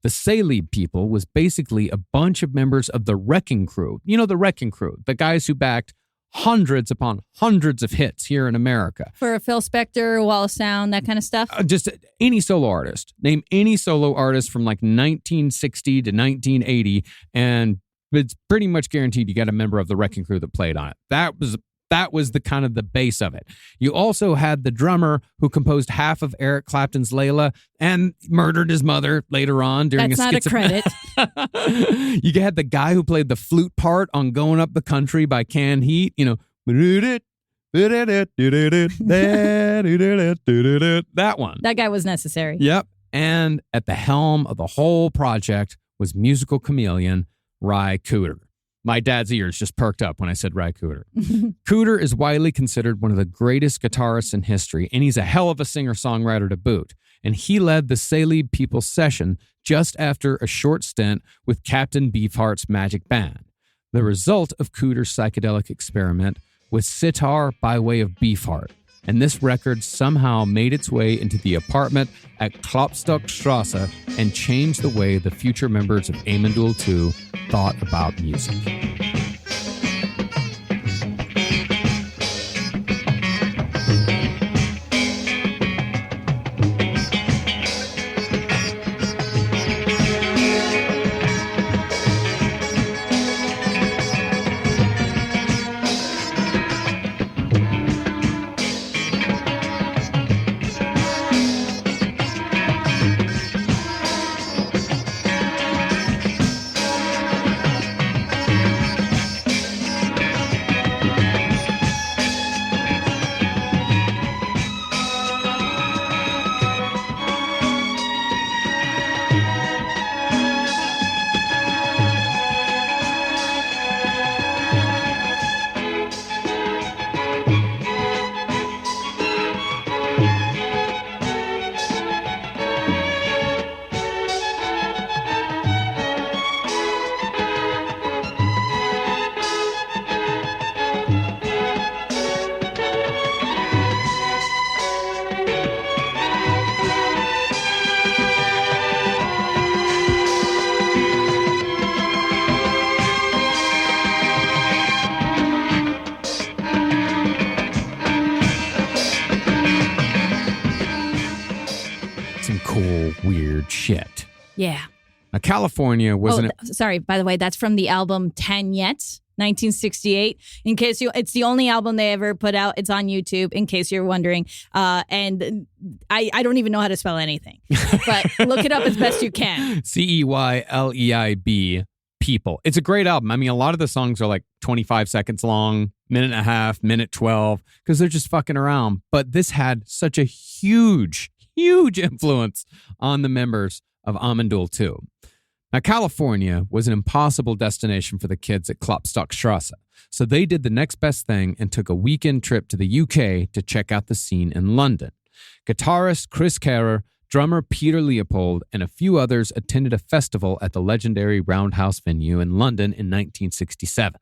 The Saalib People was basically a bunch of members of the Wrecking Crew. You know, the Wrecking Crew, the guys who backed hundreds upon hundreds of hits here in America. For Phil Spector, Wall of Sound, that kind of stuff? Just any solo artist. Name any solo artist from like 1960 to 1980, and it's pretty much guaranteed you got a member of the Wrecking Crew that played on it. That was the kind of the base of it. You also had the drummer who composed half of Eric Clapton's Layla and murdered his mother later on during That's not a credit. You had the guy who played the flute part on Going Up the Country by Canned Heat, you know. That one. That guy was necessary. Yep. And at the helm of the whole project was musical chameleon Ry Cooder. My dad's ears just perked up when I said Ry Cooder. Cooder is widely considered one of the greatest guitarists in history, and he's a hell of a singer-songwriter to boot. And he led the Saalib People session just after a short stint with Captain Beefheart's Magic Band. The result of Cooder's psychedelic experiment was Sitar by way of Beefheart, and this record somehow made its way into the apartment at Klopstockstrasse and changed the way the future members of Amon Düül II thought about music. Weird shit. Yeah. Now, California wasn't. Sorry, by the way, that's from the album 10 Yet, 1968. In case it's the only album they ever put out. It's on YouTube, in case you're wondering. And I don't even know how to spell anything, but look it up as best you can. Ceyleib People. It's a great album. I mean, a lot of the songs are like 25 seconds long, minute and a half, minute 12, because they're just fucking around. But this had such a huge influence on the members of Amon Düül II. Now, California was an impossible destination for the kids at Klopstockstrasse, so they did the next best thing and took a weekend trip to the UK to check out the scene in London. Guitarist Chris Carrer, drummer Peter Leopold, and a few others attended a festival at the legendary Roundhouse venue in London in 1967.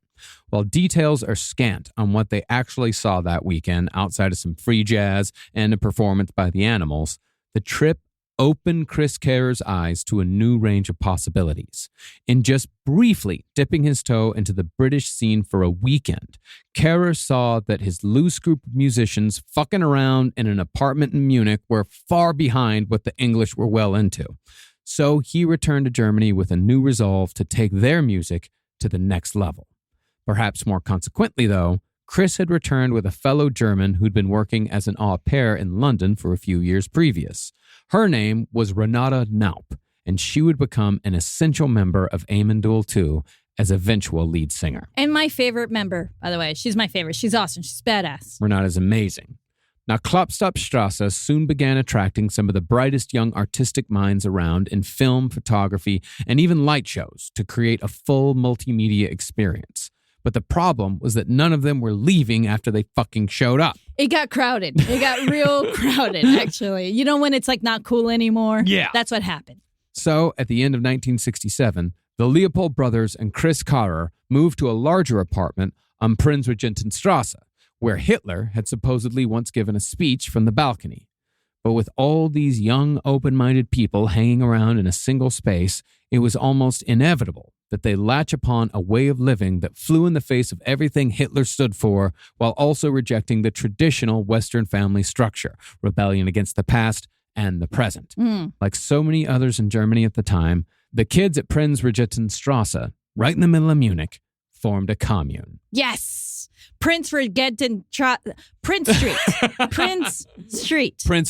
While details are scant on what they actually saw that weekend outside of some free jazz and a performance by the Animals, the trip opened Chris Carrer's eyes to a new range of possibilities. In just briefly dipping his toe into the British scene for a weekend, Carrer saw that his loose group of musicians fucking around in an apartment in Munich were far behind what the English were well into. So he returned to Germany with a new resolve to take their music to the next level. Perhaps more consequently, though, Chris had returned with a fellow German who'd been working as an au pair in London for a few years previous. Her name was Renate Naup, and she would become an essential member of Amon Düül II as eventual lead singer. And my favorite member, by the way. She's my favorite. She's awesome. She's badass. Renate is amazing. Now, Klopstopstrasse soon began attracting some of the brightest young artistic minds around in film, photography, and even light shows to create a full multimedia experience. But the problem was that none of them were leaving after they fucking showed up. It got crowded. It got real crowded, actually. You know when it's like not cool anymore? Yeah. That's what happened. So, at the end of 1967, the Leopold brothers and Chris Carrer moved to a larger apartment on Prinzregentenstrasse, where Hitler had supposedly once given a speech from the balcony. But with all these young, open-minded people hanging around in a single space, it was almost inevitable that they latch upon a way of living that flew in the face of everything Hitler stood for, while also rejecting the traditional Western family structure, rebellion against the past and the present. Like so many others in Germany at the time, the kids at Prinzregentenstrasse, right in the middle of Munich, formed a commune. Yes. Prince Regent Prince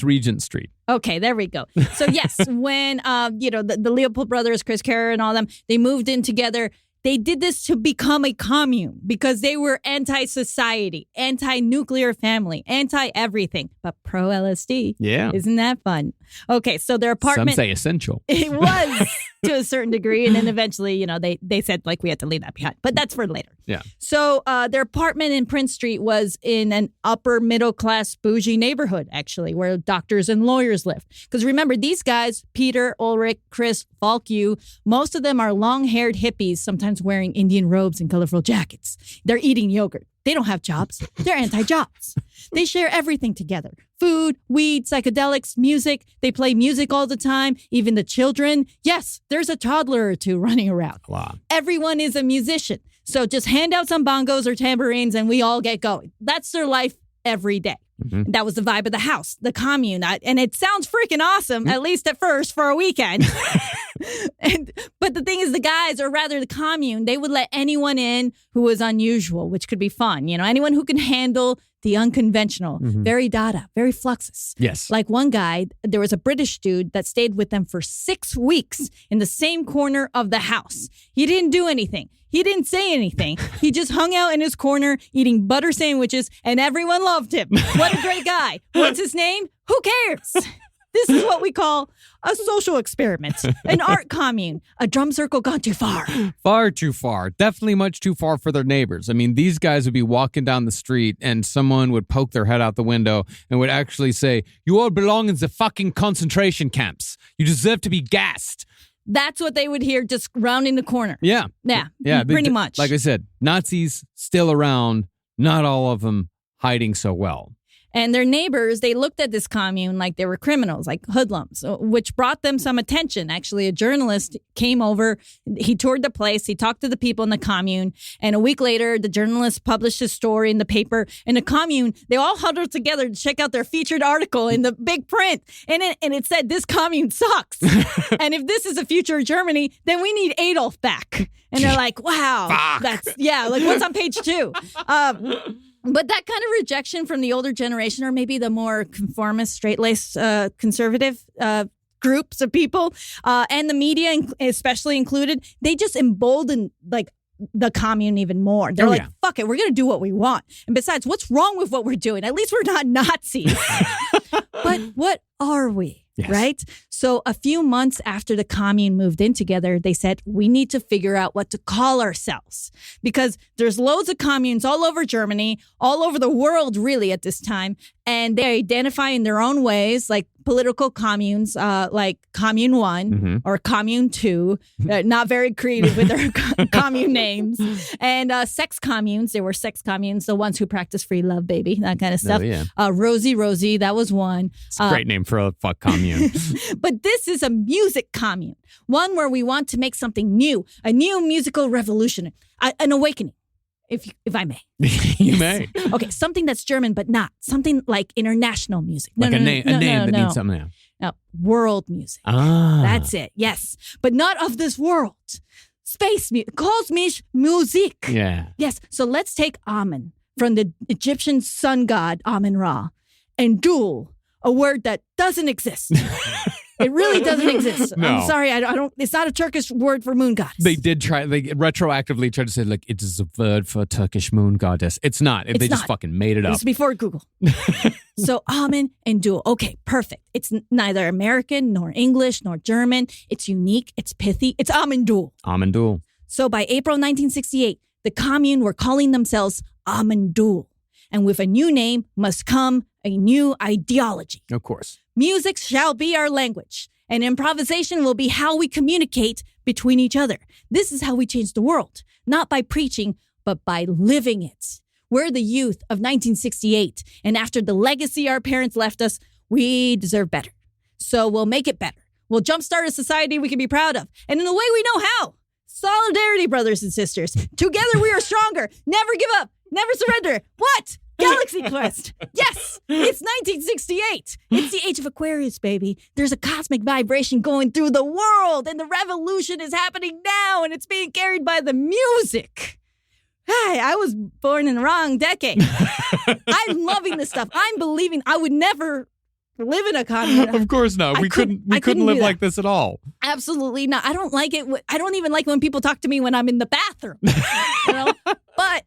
Regent Street. Okay, there we go. So yes, when the Leopold brothers, Chris Carrer and all them, they moved in together. They did this to become a commune because they were anti-society, anti-nuclear family, anti-everything, but pro-LSD. Yeah. Isn't that fun? Okay, so their apartment... Some say essential. It was to a certain degree. And then eventually, they said, like, we had to leave that behind. But that's for later. Yeah. So their apartment in Prince Street was in an upper middle class bougie neighborhood, actually, where doctors and lawyers lived. Because remember, these guys, Peter, Ulrich, Chris, Falku, most of them are long-haired hippies, sometimes wearing Indian robes and colorful jackets. They're eating yogurt. They don't have jobs. They're anti-jobs. They share everything together. Food, weed, psychedelics, music. They play music all the time. Even the children. Yes, there's a toddler or two running around. Wow. Everyone is a musician. So just hand out some bongos or tambourines and we all get going. That's their life every day. Mm-hmm. That was the vibe of the house, the commune. And it sounds freaking awesome, at least at first, for a weekend. But the thing is, the guys, or rather the commune, they would let anyone in who was unusual, which could be fun. Anyone who can handle the unconventional, very Dada, very Fluxus. Yes. Like one guy, there was a British dude that stayed with them for 6 weeks in the same corner of the house. He didn't do anything. He didn't say anything. He just hung out in his corner eating butter sandwiches and everyone loved him. What a great guy. What's his name? Who cares? This is what we call a social experiment, an art commune, a drum circle gone too far. Far too far. Definitely much too far for their neighbors. I mean, these guys would be walking down the street and someone would poke their head out the window and would actually say, "You all belong in the fucking concentration camps. You deserve to be gassed." That's what they would hear just rounding the corner. Yeah. Yeah, pretty much. Like I said, Nazis still around, not all of them hiding so well. And their neighbors, they looked at this commune like they were criminals, like hoodlums, which brought them some attention. Actually, a journalist came over. He toured the place. He talked to the people in the commune. And a week later, the journalist published his story in the paper. And the commune, they all huddled together to check out their featured article in the big print. And it said, "This commune sucks." And if this is the future of Germany, then we need Adolf back. And they're like, wow, like what's on page 2? But that kind of rejection from the older generation, or maybe the more conformist, straight-laced, conservative groups of people, and the media especially included, they just emboldened the commune even more. They're fuck it, we're going to do what we want. And besides, what's wrong with what we're doing? At least we're not Nazis. But what are we? Yes. Right? So a few months after the commune moved in together, they said, we need to figure out what to call ourselves. Because there's loads of communes all over Germany, all over the world, really, at this time. And they identify in their own ways, like political communes, like Commune One or Commune Two, not very creative with their commune names. And sex communes, there were sex communes, the ones who practice free love, baby, that kind of stuff. Oh, yeah. Rosie, that was one. It's a great name for a fuck commune. But this is a music commune, one where we want to make something new, a new musical revolution, an awakening. If I may. You may. Okay, something that's German, but not. Something like international music. A name that needs something else. No, world music. Ah. That's it, yes. But not of this world. Space music. Kosmisch Musik. Yeah. Yes, so let's take Amon from the Egyptian sun god Amun Ra, and Düül, a word that doesn't exist. It really doesn't exist. No. I'm sorry, I don't. It's not a Turkish word for moon goddess. They did try. They retroactively tried to say like it is a word for Turkish moon goddess. It's not. They just fucking made it up. It's before Google. So Amun and Düül. Okay, perfect. It's neither American nor English nor German. It's unique. It's pithy. It's Amon Düül. Amon Düül. So by April 1968, the Commune were calling themselves Amon Düül. And with a new name must come a new ideology. Of course. Music shall be our language, and improvisation will be how we communicate between each other. This is how we change the world, not by preaching, but by living it. We're the youth of 1968, and after the legacy our parents left us, we deserve better. So we'll make it better. We'll jumpstart a society we can be proud of, and in the way we know how. Solidarity, brothers and sisters. Together we are stronger. Never give up. Never surrender. What? Galaxy Quest. Yes, it's 1968. It's the age of Aquarius, baby. There's a cosmic vibration going through the world, and the revolution is happening now, and it's being carried by the music. Hey, I was born in the wrong decade. I'm loving this stuff. I'm believing I would never live in a commune. Of course not. We couldn't live like this at all. Absolutely not. I don't like it. I don't even like when people talk to me when I'm in the bathroom. You know? But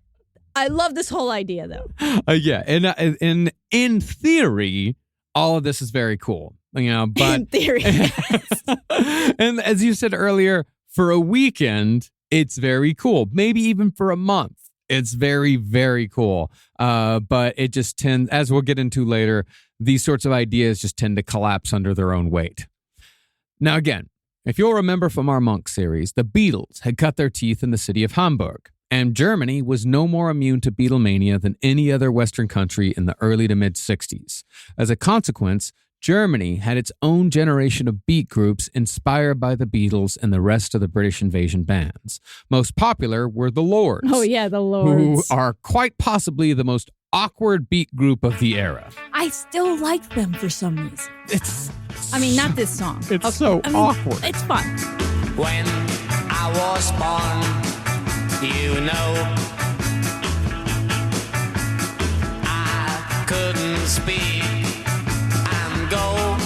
I love this whole idea, though. Yeah, and in theory, all of this is very cool. You know, but in theory, yes. And as you said earlier, for a weekend, it's very cool. Maybe even for a month, it's very, very cool. But it just tends, as we'll get into later, these sorts of ideas just tend to collapse under their own weight. Now, again, if you'll remember from our Monk series, the Beatles had cut their teeth in the city of Hamburg. And Germany was no more immune to Beatlemania than any other Western country in the early to mid-60s. As a consequence, Germany had its own generation of beat groups inspired by the Beatles and the rest of the British invasion bands. Most popular were the Lords. Oh, yeah, the Lords. Who are quite possibly the most awkward beat group of the era. I still like them for some reason. I mean, not this song. It's so awkward. It's fun. When I was born, you know, I couldn't speak and go.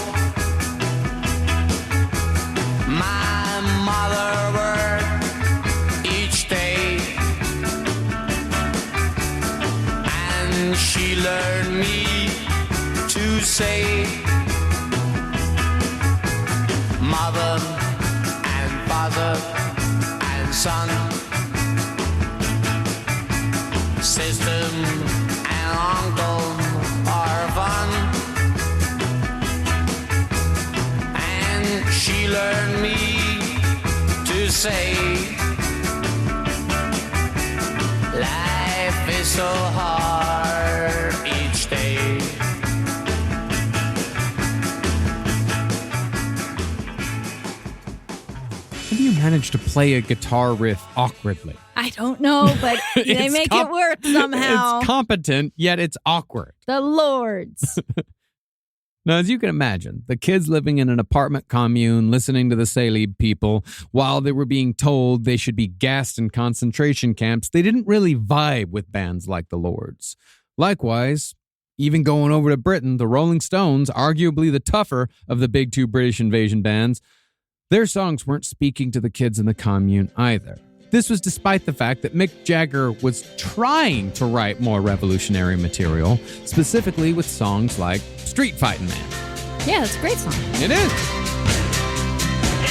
My mother worked each day, and she learned me to say mother and father and son, sister and uncle are fun. And she learned me to say life is so hard each day. How do you manage to play a guitar riff awkwardly? I don't know, but they make it work somehow. It's competent, yet it's awkward. The Lords. Now, as you can imagine, the kids living in an apartment commune listening to the Salib people while they were being told they should be gassed in concentration camps, they didn't really vibe with bands like the Lords. Likewise, even going over to Britain, the Rolling Stones, arguably the tougher of the big two British invasion bands, their songs weren't speaking to the kids in the commune either. This was despite the fact that Mick Jagger was trying to write more revolutionary material, specifically with songs like Street Fightin' Man. Yeah, it's a great song. It is.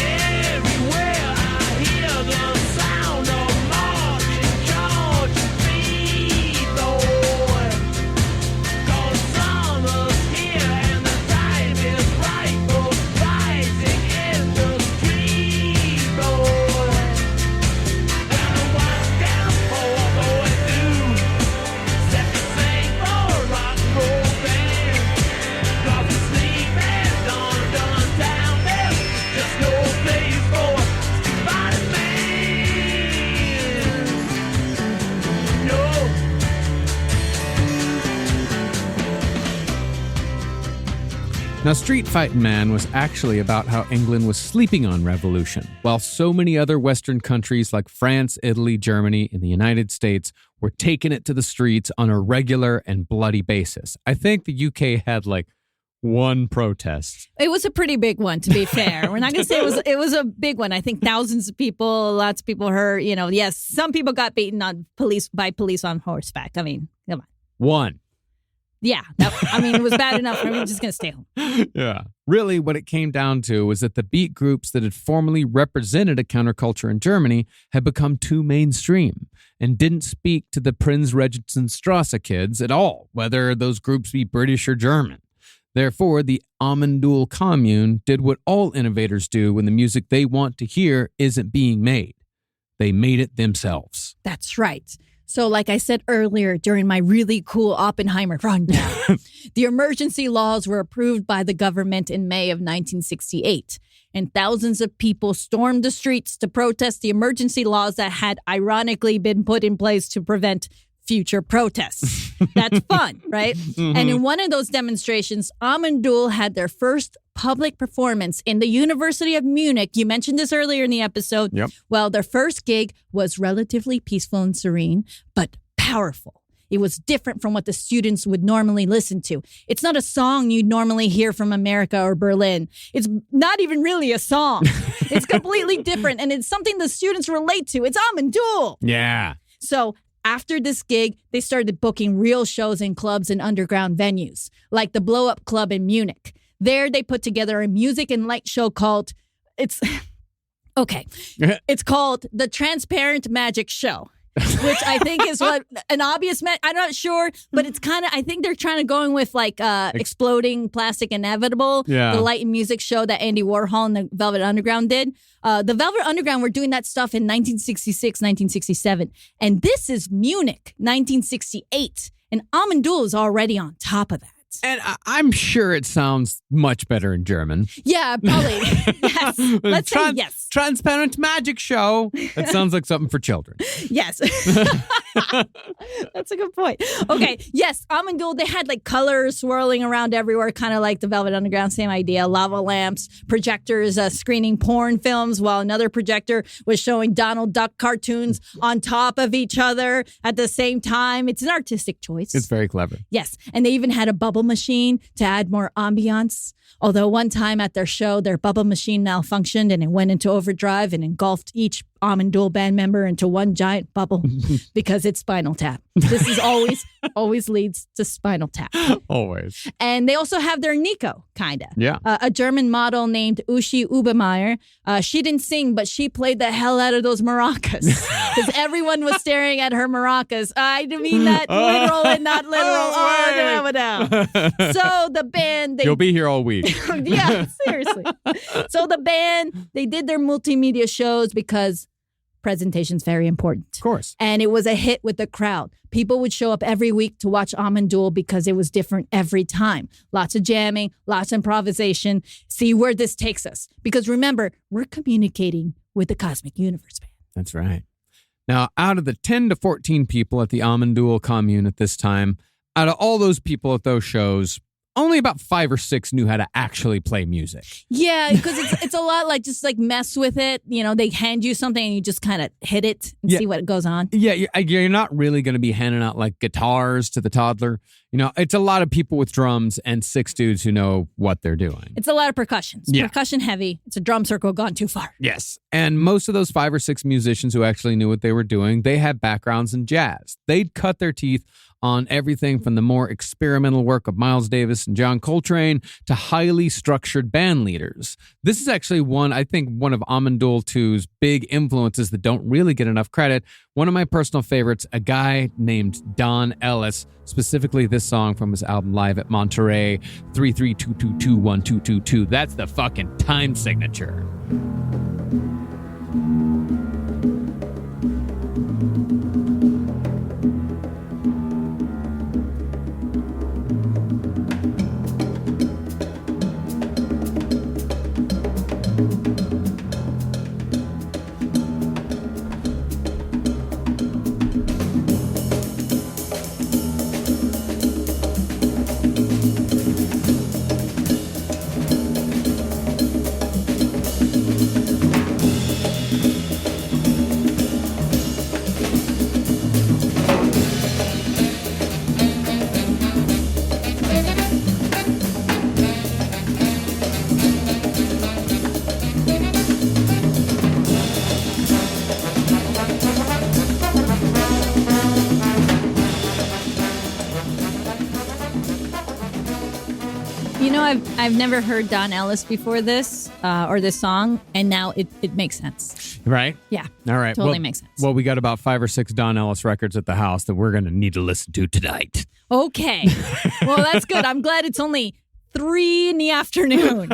Everywhere I hear the sound of marching George feet, Lord. 'Cause summer's here and the time is right for rising in the street, Lord. Well, what can a poor boy do except to sing for a rock and roll band? 'Cause the sleep has done down. Now, Street Fightin' Man was actually about how England was sleeping on revolution, while so many other Western countries like France, Italy, Germany, and the United States were taking it to the streets on a regular and bloody basis. I think the UK had like one protest. It was a pretty big one, to be fair. We're not going to say it was a big one. I think thousands of people, lots of people hurt. You know, yes, some people got beaten by police on horseback. I mean, come on. One. Yeah, it was bad enough. I'm just going to stay home. Yeah. Really, what it came down to was that the beat groups that had formerly represented a counterculture in Germany had become too mainstream and didn't speak to the Prinz-Regentenstrasse kids at all, whether those groups be British or German. Therefore, the Amon Düül Commune did what all innovators do when the music they want to hear isn't being made. They made it themselves. That's right. So like I said earlier during my really cool Oppenheimer rundown, the emergency laws were approved by the government in May of 1968, and thousands of people stormed the streets to protest the emergency laws that had ironically been put in place to prevent future protests. That's fun, right? Mm-hmm. And in one of those demonstrations, Amon Düül had their first public performance in the University of Munich. You mentioned this earlier in the episode. Yep. Well, their first gig was relatively peaceful and serene, but powerful. It was different from what the students would normally listen to. It's not a song you'd normally hear from America or Berlin. It's not even really a song. It's completely different, and it's something the students relate to. It's Amon Düül. Yeah. So after this gig, they started booking real shows in clubs and underground venues, like the Blow Up Club in Munich. There, they put together a music and light show called, it's called The Transparent Magic Show, which I think is what an obvious, I'm not sure, but it's kind of, I think they're trying to go with like Exploding Plastic Inevitable, the light and music show that Andy Warhol and the Velvet Underground did. The Velvet Underground were doing that stuff in 1966, 1967. And this is Munich, 1968. And Amon Düül is already on top of that. And I'm sure it sounds much better in German. Yeah, probably. Yes. Let's say yes. Transparent Magic Show. That sounds like something for children. Yes. That's a good point. Okay. Yes. Amon Düül, they had like colors swirling around everywhere, kind of like the Velvet Underground, same idea. Lava lamps, projectors screening porn films, while another projector was showing Donald Duck cartoons on top of each other at the same time. It's an artistic choice. It's very clever. Yes. And they even had a bubble machine to add more ambiance. Although one time at their show, their bubble machine malfunctioned and it went into overdrive and engulfed each Amon Düül band member into one giant bubble because it's Spinal Tap. This is always leads to Spinal Tap. Always. And they also have their Nico, kind of. Yeah. A German model named Uschi Obermeier. She didn't sing, but she played the hell out of those maracas because everyone was staring at her maracas. I mean that literal and not literal. So the band... You'll be here all week. Yeah, seriously. So the band, they did their multimedia shows because presentation's very important. Of course. And it was a hit with the crowd. People would show up every week to watch Amon Düül because it was different every time. Lots of jamming, lots of improvisation. See where this takes us. Because remember, we're communicating with the cosmic universe, man. That's right. Now, out of the 10 to 14 people at the Amon Düül Commune at this time, out of all those people at those shows, only about 5 or 6 knew how to actually play music. Yeah, because it's a lot like just like mess with it. You know, they hand you something and you just kind of hit it and see what goes on. Yeah, you're not really going to be handing out like guitars to the toddler. You know, it's a lot of people with drums and 6 dudes who know what they're doing. It's a lot of percussion. It's percussion heavy. It's a drum circle gone too far. Yes. And most of those 5 or 6 musicians who actually knew what they were doing, they had backgrounds in jazz. They'd cut their teeth on everything from the more experimental work of Miles Davis and John Coltrane to highly structured band leaders. This is actually one of Amon Düül II's big influences that don't really get enough credit. One of my personal favorites, a guy named Don Ellis, specifically this song from his album Live at Monterey, 332221222. That's the fucking time signature. I've never heard Don Ellis before this or this song, and now it makes sense. Right? Yeah. All right. Totally makes sense. Well, we got about 5 or 6 Don Ellis records at the house that we're going to need to listen to tonight. Okay. Well, that's good. I'm glad it's only 3 in the afternoon.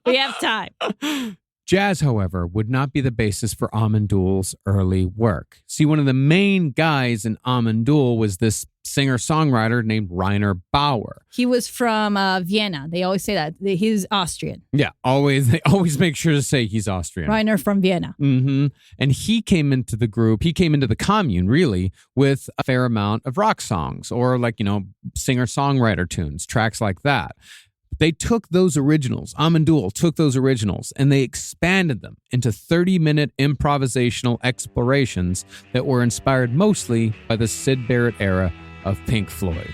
We have time. Jazz, however, would not be the basis for Amon Düül's early work. See, one of the main guys in Amon Düül was this singer-songwriter named Rainer Bauer. He was from Vienna. They always say that. He's Austrian. Yeah, they always make sure to say he's Austrian. Rainer from Vienna. Mm-hmm. And he came into the group, he came into the Commune, really, with a fair amount of rock songs or singer-songwriter tunes, tracks like that. They took those originals, Amon Düül took those originals, and they expanded them into 30-minute improvisational explorations that were inspired mostly by the Syd Barrett era of Pink Floyd.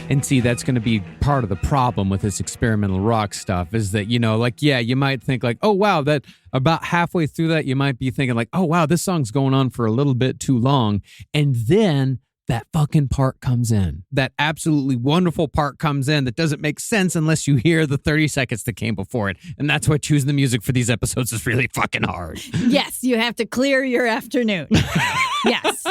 And see, that's going to be part of the problem with this experimental rock stuff is that, you might think like, oh, wow, that about halfway through that, you might be thinking like, oh, wow, this song's going on for a little bit too long. And then that fucking part comes in. That absolutely wonderful part comes in that doesn't make sense unless you hear the 30 seconds that came before it. And that's why choosing the music for these episodes is really fucking hard. Yes, you have to clear your afternoon. Yes.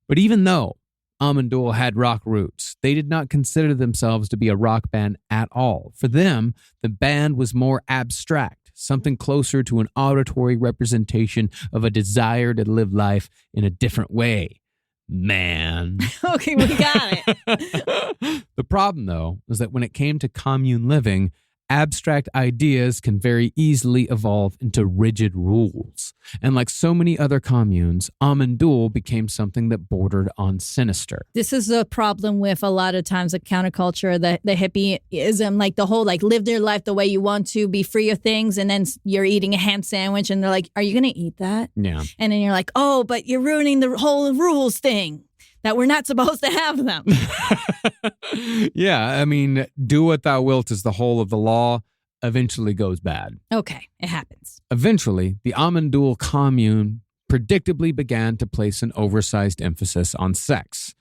But even though Amon Düül had rock roots, they did not consider themselves to be a rock band at all. For them, the band was more abstract, something closer to an auditory representation of a desire to live life in a different way. Man. Okay, we got it. The problem, though, is that when it came to commune living, abstract ideas can very easily evolve into rigid rules. And like so many other communes, Amon Düül became something that bordered on sinister. This is a problem with a lot of times the counterculture, the hippieism, like the whole live their life the way you want to, be free of things, and then you're eating a ham sandwich and they're like, are you going to eat that? Yeah. And then you're like, oh, but you're ruining the whole rules thing. That we're not supposed to have them. Yeah, I mean, do what thou wilt is the whole of the law, eventually goes bad. Okay, it happens. Eventually, the Amon Düül commune predictably began to place an oversized emphasis on sex.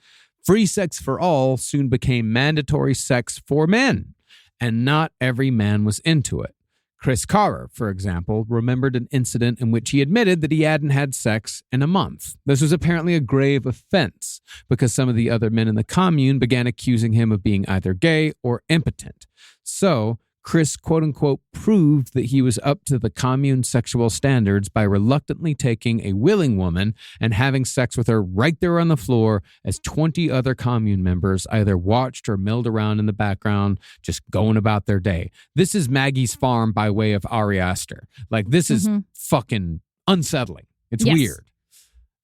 Free sex for all soon became mandatory sex for men, and not every man was into it. Chris Carrer, for example, remembered an incident in which he admitted that he hadn't had sex in a month. This was apparently a grave offense because some of the other men in the commune began accusing him of being either gay or impotent. So, Chris, quote-unquote, proved that he was up to the commune sexual standards by reluctantly taking a willing woman and having sex with her right there on the floor as 20 other commune members either watched or milled around in the background, just going about their day. This is Maggie's Farm by way of Ari Aster. Like, this is fucking unsettling. It's weird.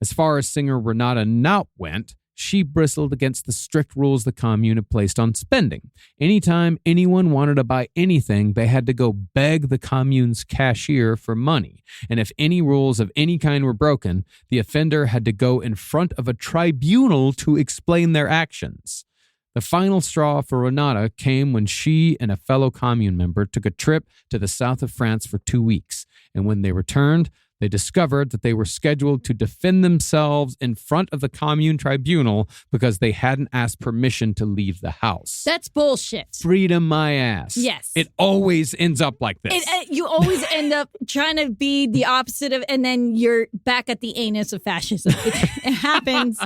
As far as singer Renate Naut went, she bristled against the strict rules the commune had placed on spending. Anytime anyone wanted to buy anything, they had to go beg the commune's cashier for money. And if any rules of any kind were broken, the offender had to go in front of a tribunal to explain their actions. The final straw for Renate came when she and a fellow commune member took a trip to the south of France for 2 weeks. And when they returned, They discovered that they were scheduled to defend themselves in front of the commune tribunal because they hadn't asked permission to leave the house. That's bullshit. Freedom my ass. Yes. It always ends up like this. You always end up trying to be the opposite of, and then you're back at the anus of fascism. It happens.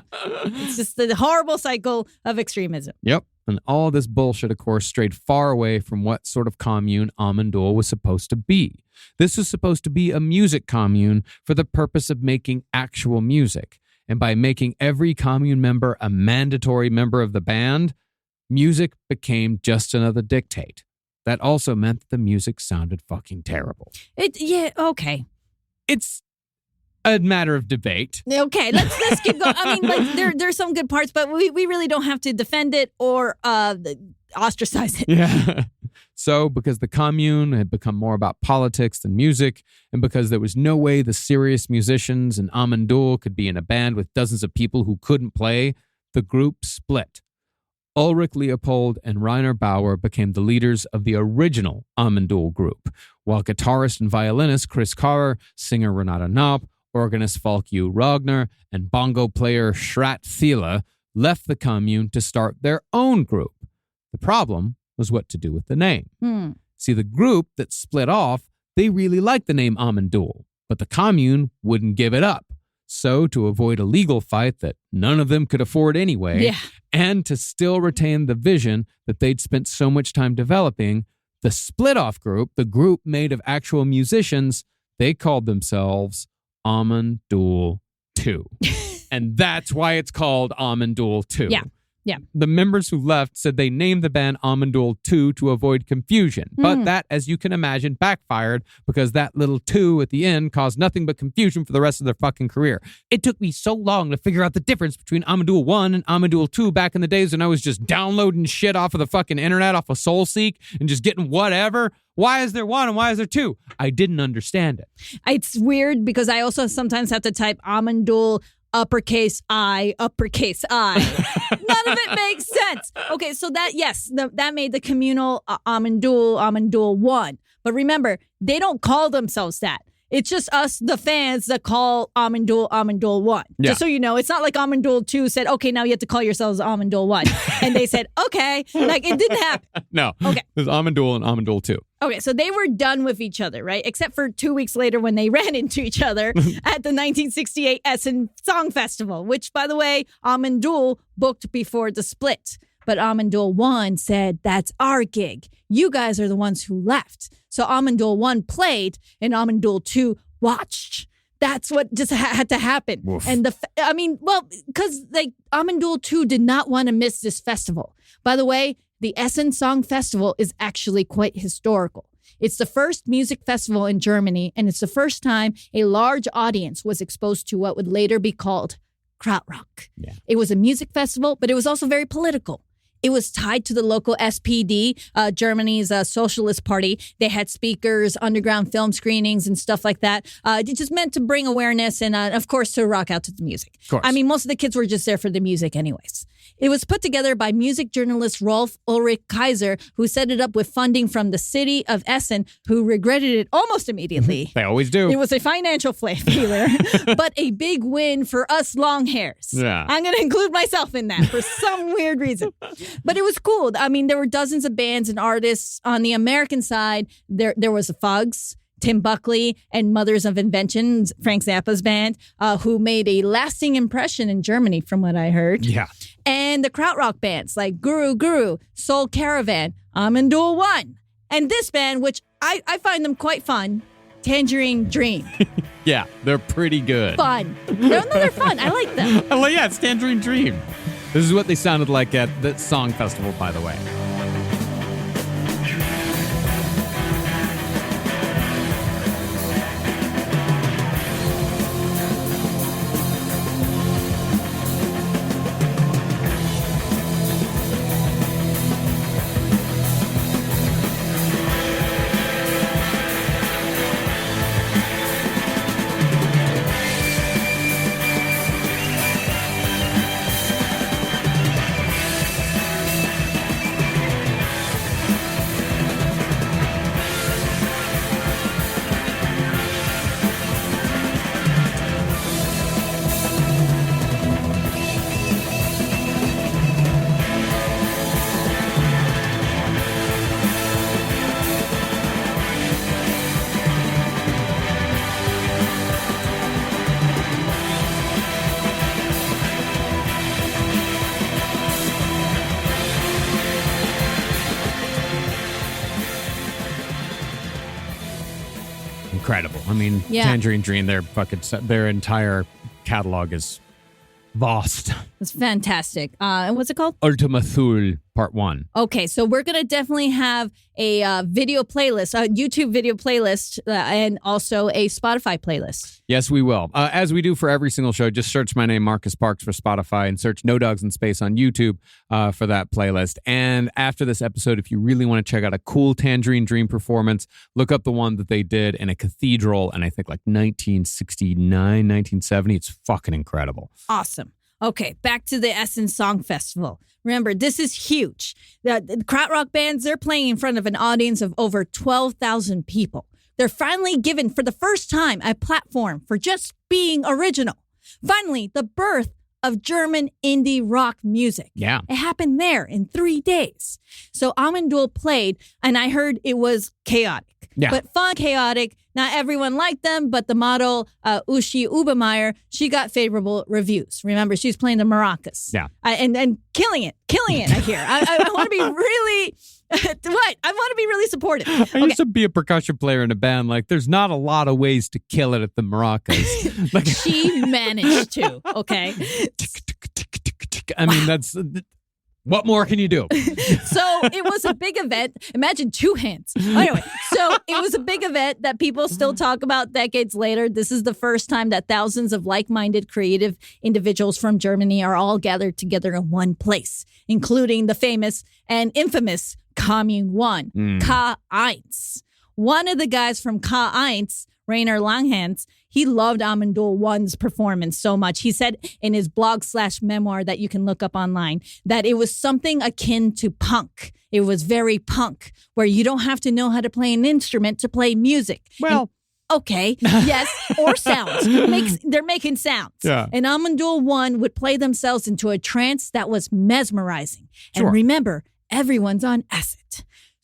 It's just the horrible cycle of extremism. Yep. And all this bullshit, of course, strayed far away from what sort of commune Amon Düül was supposed to be. This was supposed to be a music commune for the purpose of making actual music. And by making every commune member a mandatory member of the band, music became just another dictate. That also meant that the music sounded fucking terrible. Okay. It's a matter of debate. Okay, let's keep going. I mean, like there's some good parts, but we really don't have to defend it or ostracize it. Yeah. So, because the commune had become more about politics than music, and because there was no way the serious musicians in Amon Düül could be in a band with dozens of people who couldn't play, the group split. Ulrich Leopold and Rainer Bauer became the leaders of the original Amon Düül group, while guitarist and violinist Chris Carr, singer Renate Knopp, organist Falk-U Ragnar, and bongo player Schrat Thiele left the commune to start their own group. The problem was what to do with the name. See, the group that split off, they really liked the name Amon Düül, but the commune wouldn't give it up. So, to avoid a legal fight that none of them could afford anyway, and to still retain the vision that they'd spent so much time developing, the split-off group, the group made of actual musicians, they called themselves Amon Düül II. And that's why it's called Amon Düül II. Yeah. The members who left said they named the band Amon Düül II to avoid confusion. But that, as you can imagine, backfired because that little 2 at the end caused nothing but confusion for the rest of their fucking career. It took me so long to figure out the difference between Amon Düül I and Amon Düül II back in the days when I was just downloading shit off of the fucking internet, off of SoulSeek, and just getting whatever. Why is there 1 and why is there 2? I didn't understand it. It's weird because I also sometimes have to type Amon Düül uppercase I, uppercase I. None of it makes sense. Okay, so that made the communal Amon Düül I. But remember, they don't call themselves that. It's just us, the fans, that call Amon Düül I. Yeah. Just so you know, it's not like Amon Düül II said, okay, now you have to call yourselves Amon Düül I. And they said, okay. Like, it didn't happen. No. Okay. There's Amon Düül and Amon Düül II. Okay, so they were done with each other, right? Except for 2 weeks later when they ran into each other at the 1968 Essen Song Festival, which, by the way, Amon Düül booked before the split. But Amon Düül I said, that's our gig. You guys are the ones who left. So Amon Düül I played and Amon Düül II watched. That's what just had to happen. Oof. And because Amon Düül II did not want to miss this festival. By the way, the Essen Song Festival is actually quite historical. It's the first music festival in Germany, and it's the first time a large audience was exposed to what would later be called Krautrock. Yeah. It was a music festival, but it was also very political. It was tied to the local SPD, Germany's socialist party. They had speakers, underground film screenings, and stuff like that. It just meant to bring awareness and, of course, to rock out to the music. Of course. I mean, most of the kids were just there for the music anyways. It was put together by music journalist Rolf Ulrich Kaiser, who set it up with funding from the city of Essen, who regretted it almost immediately. They always do. It was a financial failure, but a big win for us long hairs. Yeah. I'm going to include myself in that for some weird reason. But it was cool. I mean, there were dozens of bands and artists. On the American side, there was the Fugs, Tim Buckley, and Mothers of Invention, Frank Zappa's band, who made a lasting impression in Germany, from what I heard. Yeah. And the Krautrock bands like Guru, Soul Caravan, Amon Düül I. And this band, which I find them quite fun, Tangerine Dream. Yeah, they're pretty good. Fun. They're fun. I like them. Yeah, it's Tangerine Dream. This is what they sounded like at the song festival, by the way. incredible. I mean, Yeah. Tangerine Dream, their entire catalog is vast. It's fantastic. And what's it called? Ultima Thule Part 1. Okay, so we're going to definitely have a video playlist, a YouTube video playlist, and also a Spotify playlist. Yes, we will. As we do for every single show, just search my name, Marcus Parks, for Spotify and search No Dogs in Space on YouTube for that playlist. And after this episode, if you really want to check out a cool Tangerine Dream performance, look up the one that they did in a cathedral in, I think, like 1969, 1970. It's fucking incredible. Awesome. Okay, back to the Essen Song Festival. Remember, this is huge. The Krautrock bands, they're playing in front of an audience of over 12,000 people. They're finally given, for the first time, a platform for just being original. Finally, the birth of German indie rock music. Yeah. It happened there in 3 days. So Amon Düül played, and I heard it was chaotic. Yeah. But fun, chaotic. Not everyone liked them, but the model, Uschi Obermeier, she got favorable reviews. Remember, she's playing the maracas. Yeah. And killing it, I hear. I want to be really, what? I want to be really supportive. I used to be a percussion player in a band. Like, there's not a lot of ways to kill it at the maracas. Like, She managed to, okay? I mean, that's... What more can you do? So it was a big event. Imagine two hands. Anyway, so it was a big event that people still talk about decades later. This is the first time that thousands of like-minded creative individuals from Germany are all gathered together in one place, including the famous and infamous Commune One, K1. One of the guys from K1, Rainer Langhans, he loved Amon Düül I's performance so much. He said in his blog/memoir that you can look up online that it was something akin to punk. It was very punk, where you don't have to know how to play an instrument to play music. Well, okay, yes, or sounds. They're making sounds. Yeah. And Amon Düül I would play themselves into a trance that was mesmerizing. Sure. And remember, everyone's on acid.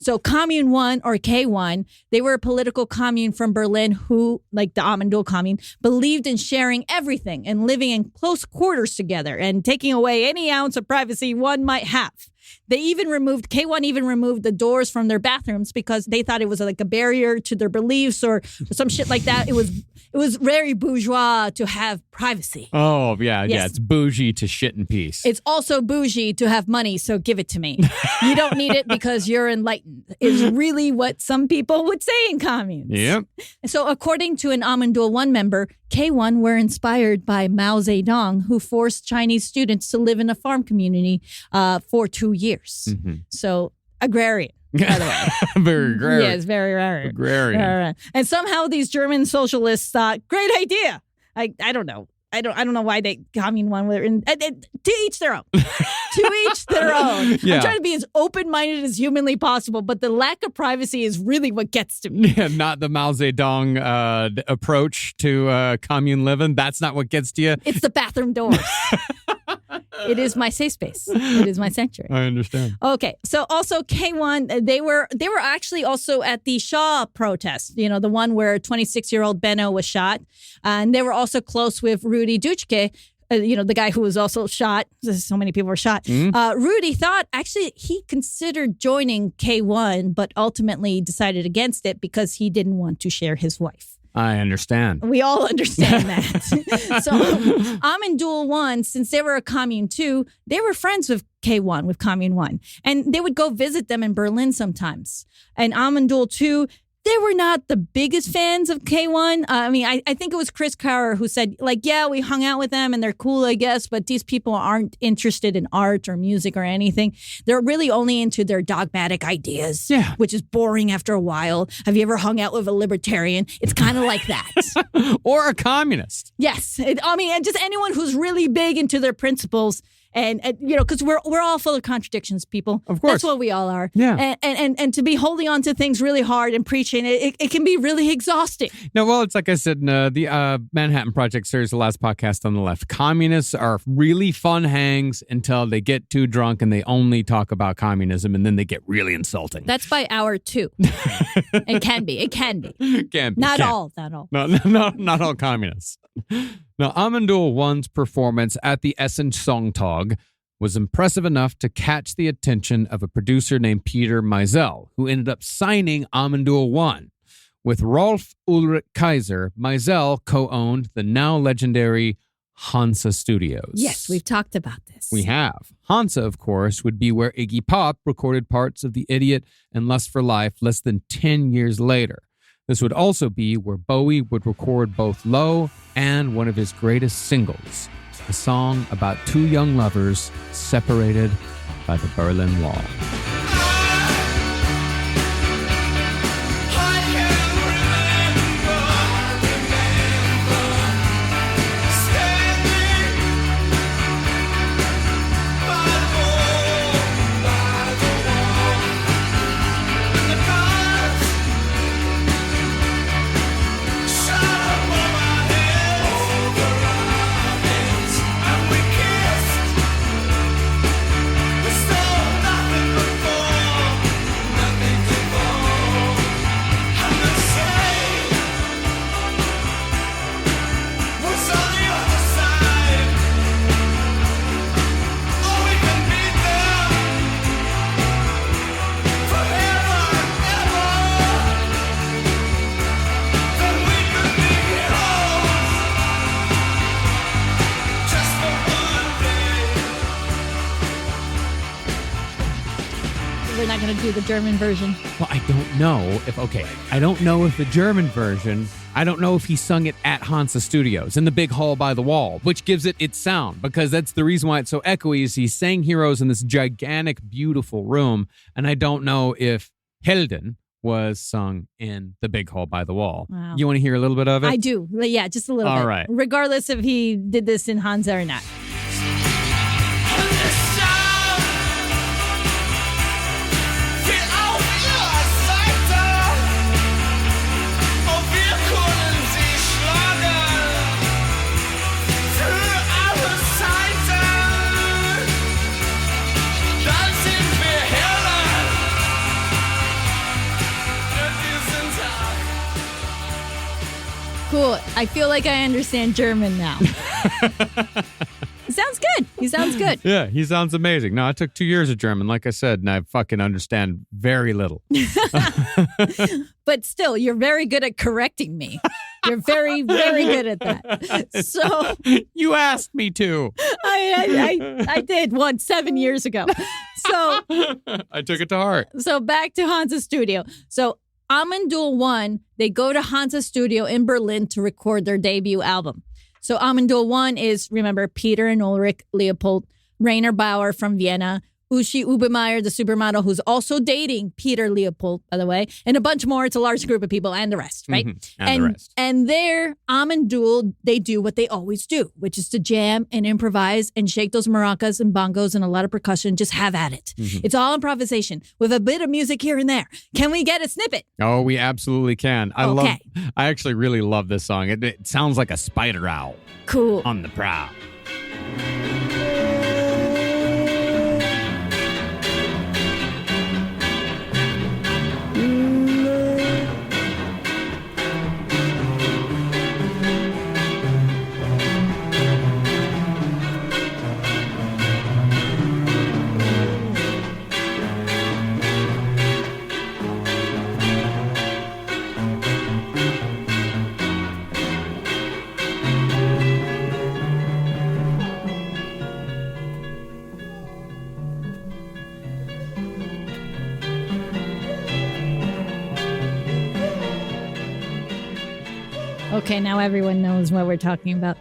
So Commune One, or K1, they were a political commune from Berlin who, like the Amon Düül commune, believed in sharing everything and living in close quarters together and taking away any ounce of privacy one might have. K1 even removed the doors from their bathrooms because they thought it was like a barrier to their beliefs or some shit like that. It was very bourgeois to have privacy. Oh, yeah. Yes. It's bougie to shit in peace. It's also bougie to have money, so give it to me. You don't need it because you're enlightened, is really what some people would say in communes. Yep. So according to an Amon Düül I member, K1 were inspired by Mao Zedong, who forced Chinese students to live in a farm community for 2 years. Mm-hmm. So agrarian, by the way. Very agrarian. Yes, very agrarian. Agrarian. And somehow these German socialists thought, great idea. I don't know. I don't know why they Commune One were in. To each their own. To each their own. Yeah. I'm trying to be as open-minded as humanly possible, but the lack of privacy is really what gets to me. Yeah, not the Mao Zedong approach to commune living. That's not what gets to you. It's the bathroom doors. It is my safe space. It is my sanctuary. I understand. Okay, so also K1, they were actually also at the Shaw protest, the one where 26-year-old Benno was shot. And they were also close with Rudy Dutschke, the guy who was also shot. So many people were shot. Mm-hmm. Rudy thought, actually, he considered joining K1, but ultimately decided against it because he didn't want to share his wife. I understand. We all understand that. So Amon Düül I, since they were a commune too, they were friends with K1, with Commune One. And they would go visit them in Berlin sometimes. And Amon Düül II, they were not the biggest fans of K1. I think it was Chris Kauer who said, yeah, we hung out with them and they're cool, I guess, but these people aren't interested in art or music or anything. They're really only into their dogmatic ideas, which is boring after a while. Have you ever hung out with a libertarian? It's kind of like that. Or a communist. Yes. And just anyone who's really big into their principles. And because we're all full of contradictions, people. Of course. That's what we all are. Yeah. And to be holding on to things really hard and preaching, it can be really exhausting. No, well, it's like I said in the Manhattan Project series, the last podcast on the left. Communists are really fun hangs until they get too drunk and they only talk about communism, and then they get really insulting. That's by hour 2. It can be. Can be. Not Can. all. Not all communists. Now, Amon Düül I's performance at the Essen Songtag was impressive enough to catch the attention of a producer named Peter Meisel, who ended up signing Amon Düül I. With Rolf Ulrich Kaiser, Meisel co-owned the now legendary Hansa Studios. Yes, we've talked about this. We have. Hansa, of course, would be where Iggy Pop recorded parts of The Idiot and Lust for Life less than 10 years later. This would also be where Bowie would record both Low and one of his greatest singles, a song about two young lovers separated by the Berlin Wall. We're not going to do the German version. Well, I don't know if the German version, I don't know if he sung it at Hansa Studios in the big hall by the wall, which gives it its sound, because that's the reason why it's so echoey is he sang Heroes in this gigantic, beautiful room. And I don't know if Helden was sung in the big hall by the wall. Wow. You want to hear a little bit of it? I do. Yeah, just a little bit. All right. Regardless if he did this in Hansa or not. Cool. I feel like I understand German now. He sounds good. He sounds good. Yeah, he sounds amazing. No, I took 2 years of German, like I said, and I fucking understand very little. But still, you're very good at correcting me. You're very, very good at that. So you asked me to. I did once 7 years ago. So I took it to heart. So back to Hansa Studio. So Amon Düül I, they go to Hansa Studio in Berlin to record their debut album. So Amon Düül I is, remember, Peter and Ulrich Leopold, Rainer Bauer from Vienna, Uschi Ubemeyer, the supermodel, who's also dating Peter Leopold, by the way, and a bunch more. It's a large group of people and the rest, right? Mm-hmm. And the rest. And there, Amon Düül, they do what they always do, which is to jam and improvise and shake those maracas and bongos and a lot of percussion. Just have at it. Mm-hmm. It's all improvisation with a bit of music here and there. Can we get a snippet? Oh, we absolutely can. I actually really love this song. It sounds like a spider owl. Cool. On the prowl. Okay, now everyone knows what we're talking about.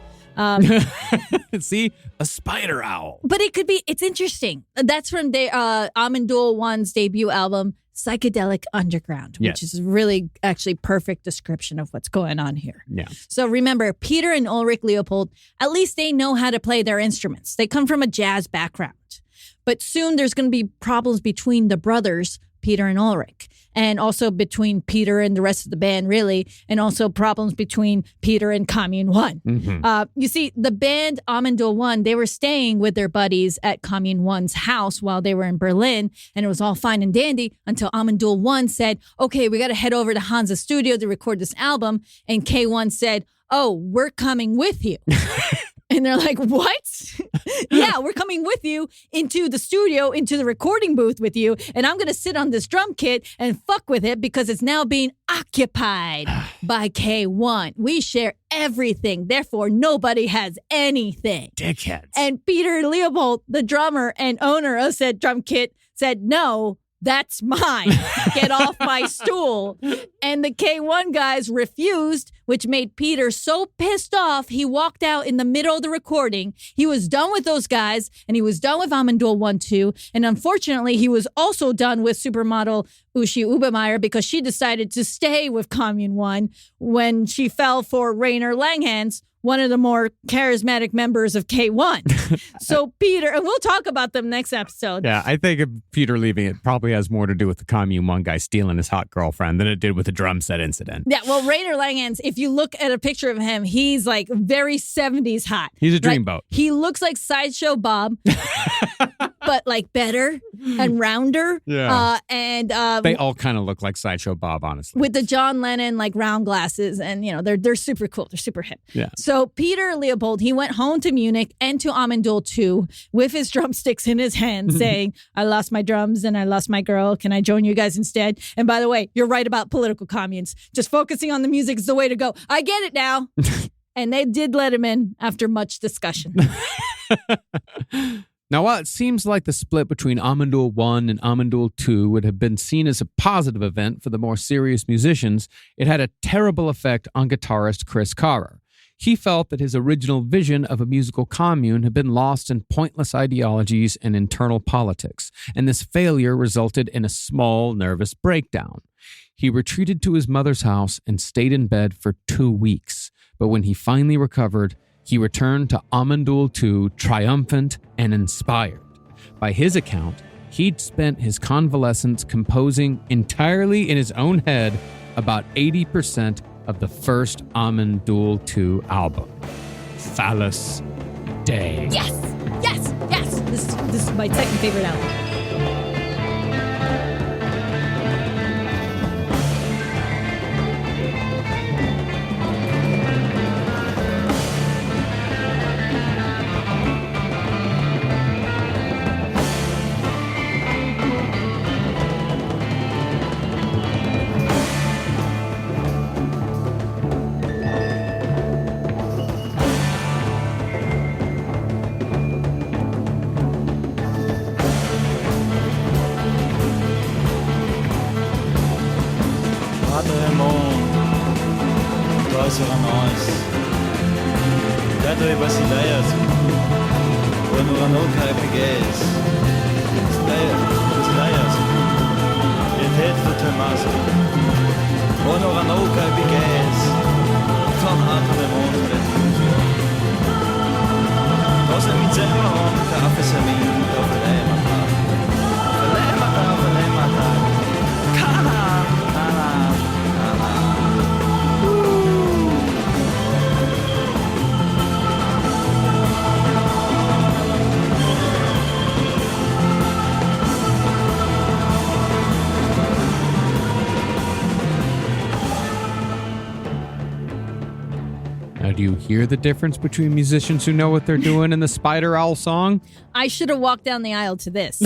See? A spider owl. But it's interesting. That's from Amon Düül I's debut album, Psychedelic Underground, which is really actually perfect description of what's going on here. Yeah. So remember, Peter and Ulrich Leopold, at least they know how to play their instruments. They come from a jazz background. But soon there's going to be problems between the brothers, Peter and Ulrich, and also between Peter and the rest of the band, really, and also problems between Peter and Commune One. Mm-hmm. You see, the band Amon Düül I, they were staying with their buddies at Commune One's house while they were in Berlin, and it was all fine and dandy until Amon Düül I said, okay, we got to head over to Hansa Studio to record this album, and K1 said, oh, we're coming with you. And they're like, what? Yeah, we're coming with you into the studio, into the recording booth with you. And I'm going to sit on this drum kit and fuck with it because it's now being occupied by K1. We share everything. Therefore, nobody has anything. Dickheads. And Peter Leopold, the drummer and owner of said drum kit, said, no, that's mine. Get off my stool. And the K1 guys refused, which made Peter so pissed off, he walked out in the middle of the recording. He was done with those guys, and he was done with Amon Düül I, II. And unfortunately, he was also done with supermodel Uschi Obermeier because she decided to stay with Commune One when she fell for Rainer Langhans, one of the more charismatic members of K1. So Peter, and we'll talk about them next episode. Yeah, I think Peter leaving it probably has more to do with the Commune One guy stealing his hot girlfriend than it did with the drum set incident. Yeah, well, Rainer Langhans, if you look at a picture of him, he's like very 70s hot. He's a dreamboat. He looks like Sideshow Bob, but like better and rounder. Yeah. They And all kind of look like Sideshow Bob, honestly. with the John Lennon like round glasses, and they're super cool. They're super hip. Yeah. So Peter Leopold, he went home to Munich and to Amon Düül II with his drumsticks in his hand, saying, "I lost my drums and I lost my girl. Can I join you guys instead? And by the way, you're right about political communes. Just focusing on the music is the way to go. I get it now." And they did let him in after much discussion. Now, while it seems like the split between Amon Düül I and Amon Düül II would have been seen as a positive event for the more serious musicians, it had a terrible effect on guitarist Chris Carrer. He felt that his original vision of a musical commune had been lost in pointless ideologies and internal politics, and this failure resulted in a small, nervous breakdown. He retreated to his mother's house and stayed in bed for 2 weeks, but when he finally recovered, he returned to Amon Düül II triumphant and inspired. By his account, he'd spent his convalescence composing entirely in his own head about 80% of the first Amon Düül II album, Phallus Dei. Yes, yes, yes. This is my second favorite album. Será nós. Dato ibas ideias. Quando eu não quero pegues. Ideias. Realitet för Thomas. Quando eu não quero pegues. Från andra demoner. Nós är mitt sämre om kaffe som min. Då förlämar. Kana. Now, do you hear the difference between musicians who know what they're doing and the Spider Owl song? I should have walked down the aisle to this.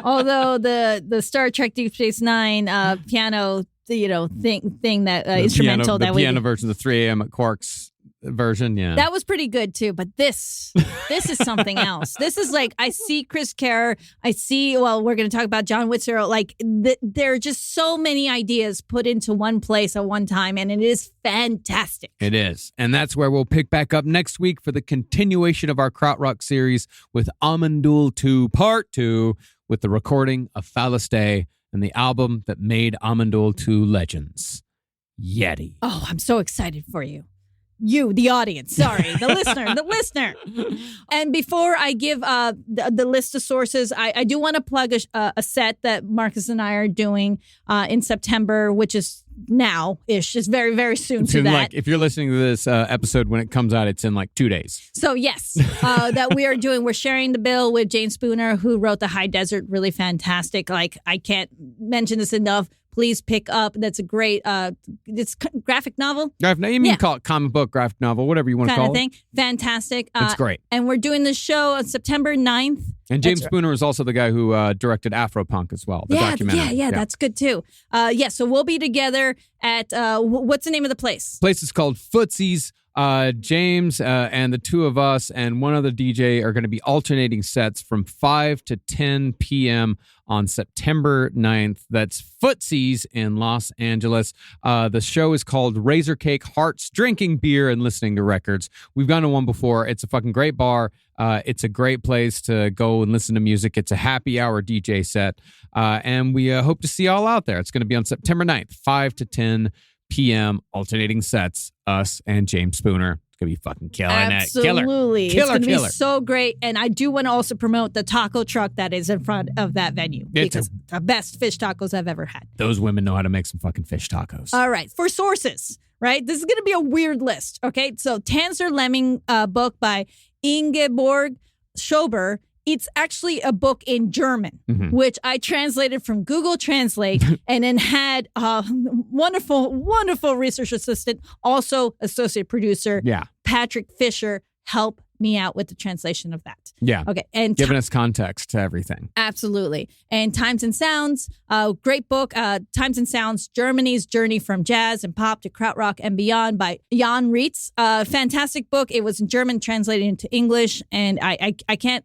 Although the Star Trek Deep Space Nine piano, thing that instrumental the that we piano version, the 3 a.m. at Quark's version, yeah. That was pretty good too, but this is something else. This is like, I see Chris Carrer, we're going to talk about John Witzer, like there are just so many ideas put into one place at one time, and it is fantastic. It is. And that's where we'll pick back up next week for the continuation of our Krautrock series with Amon Düül II Part 2, with the recording of Phallus Dei and the album that made Amon Düül II legends, Yeti. Oh, I'm so excited for you. You, the audience, sorry, the listener. And before I give the list of sources, I do want to plug a set that Marcus and I are doing in September, which is now-ish, is very, very soon to that. Like, if you're listening to this episode when it comes out, it's in like 2 days. So yes, that we're sharing the bill with Jane Spooner, who wrote The High Desert, really fantastic. Like, I can't mention this enough. please pick up. That's a great it's graphic novel. You can call it comic book, graphic novel, whatever you want to kind call of thing. Fantastic. It's great. And we're doing this show on September 9th. And James Spooner is also the guy who directed Afropunk as well, the documentary. Yeah, that's good too. So we'll be together at, what's the name of the place? Place is called Footsies. James and the two of us and one other DJ are going to be alternating sets from 5 to 10 p.m. on September 9th. That's Footsies in Los Angeles. The show is called Razor Cake Hearts, Drinking Beer and Listening to Records. We've gone to one before. It's a fucking great bar. It's a great place to go and listen to music. It's a happy hour DJ set. And we hope to see y'all out there. It's going to be on September 9th, 5 to 10 p.m. alternating sets, us and James Spooner. It's going to be fucking killing Absolutely. it. It's going to be so great. And I do want to also promote the taco truck that is in front of that venue because the best fish tacos I've ever had. Those women know how to make some fucking fish tacos. All right. For sources, right? This is going to be a weird list, okay? So Tanzer Lemming book by Ingeborg Schober. It's actually a book in German, which I translated from Google Translate and then had a wonderful, wonderful research assistant, also associate producer, Patrick Fisher, help me out with the translation of that. Yeah. Okay. And giving us context to everything. Absolutely. And Times and Sounds, great book, Times and Sounds, Germany's Journey from Jazz and Pop to Krautrock and Beyond by Jan Rietz. Fantastic book. It was in German, translated into English. And I can't,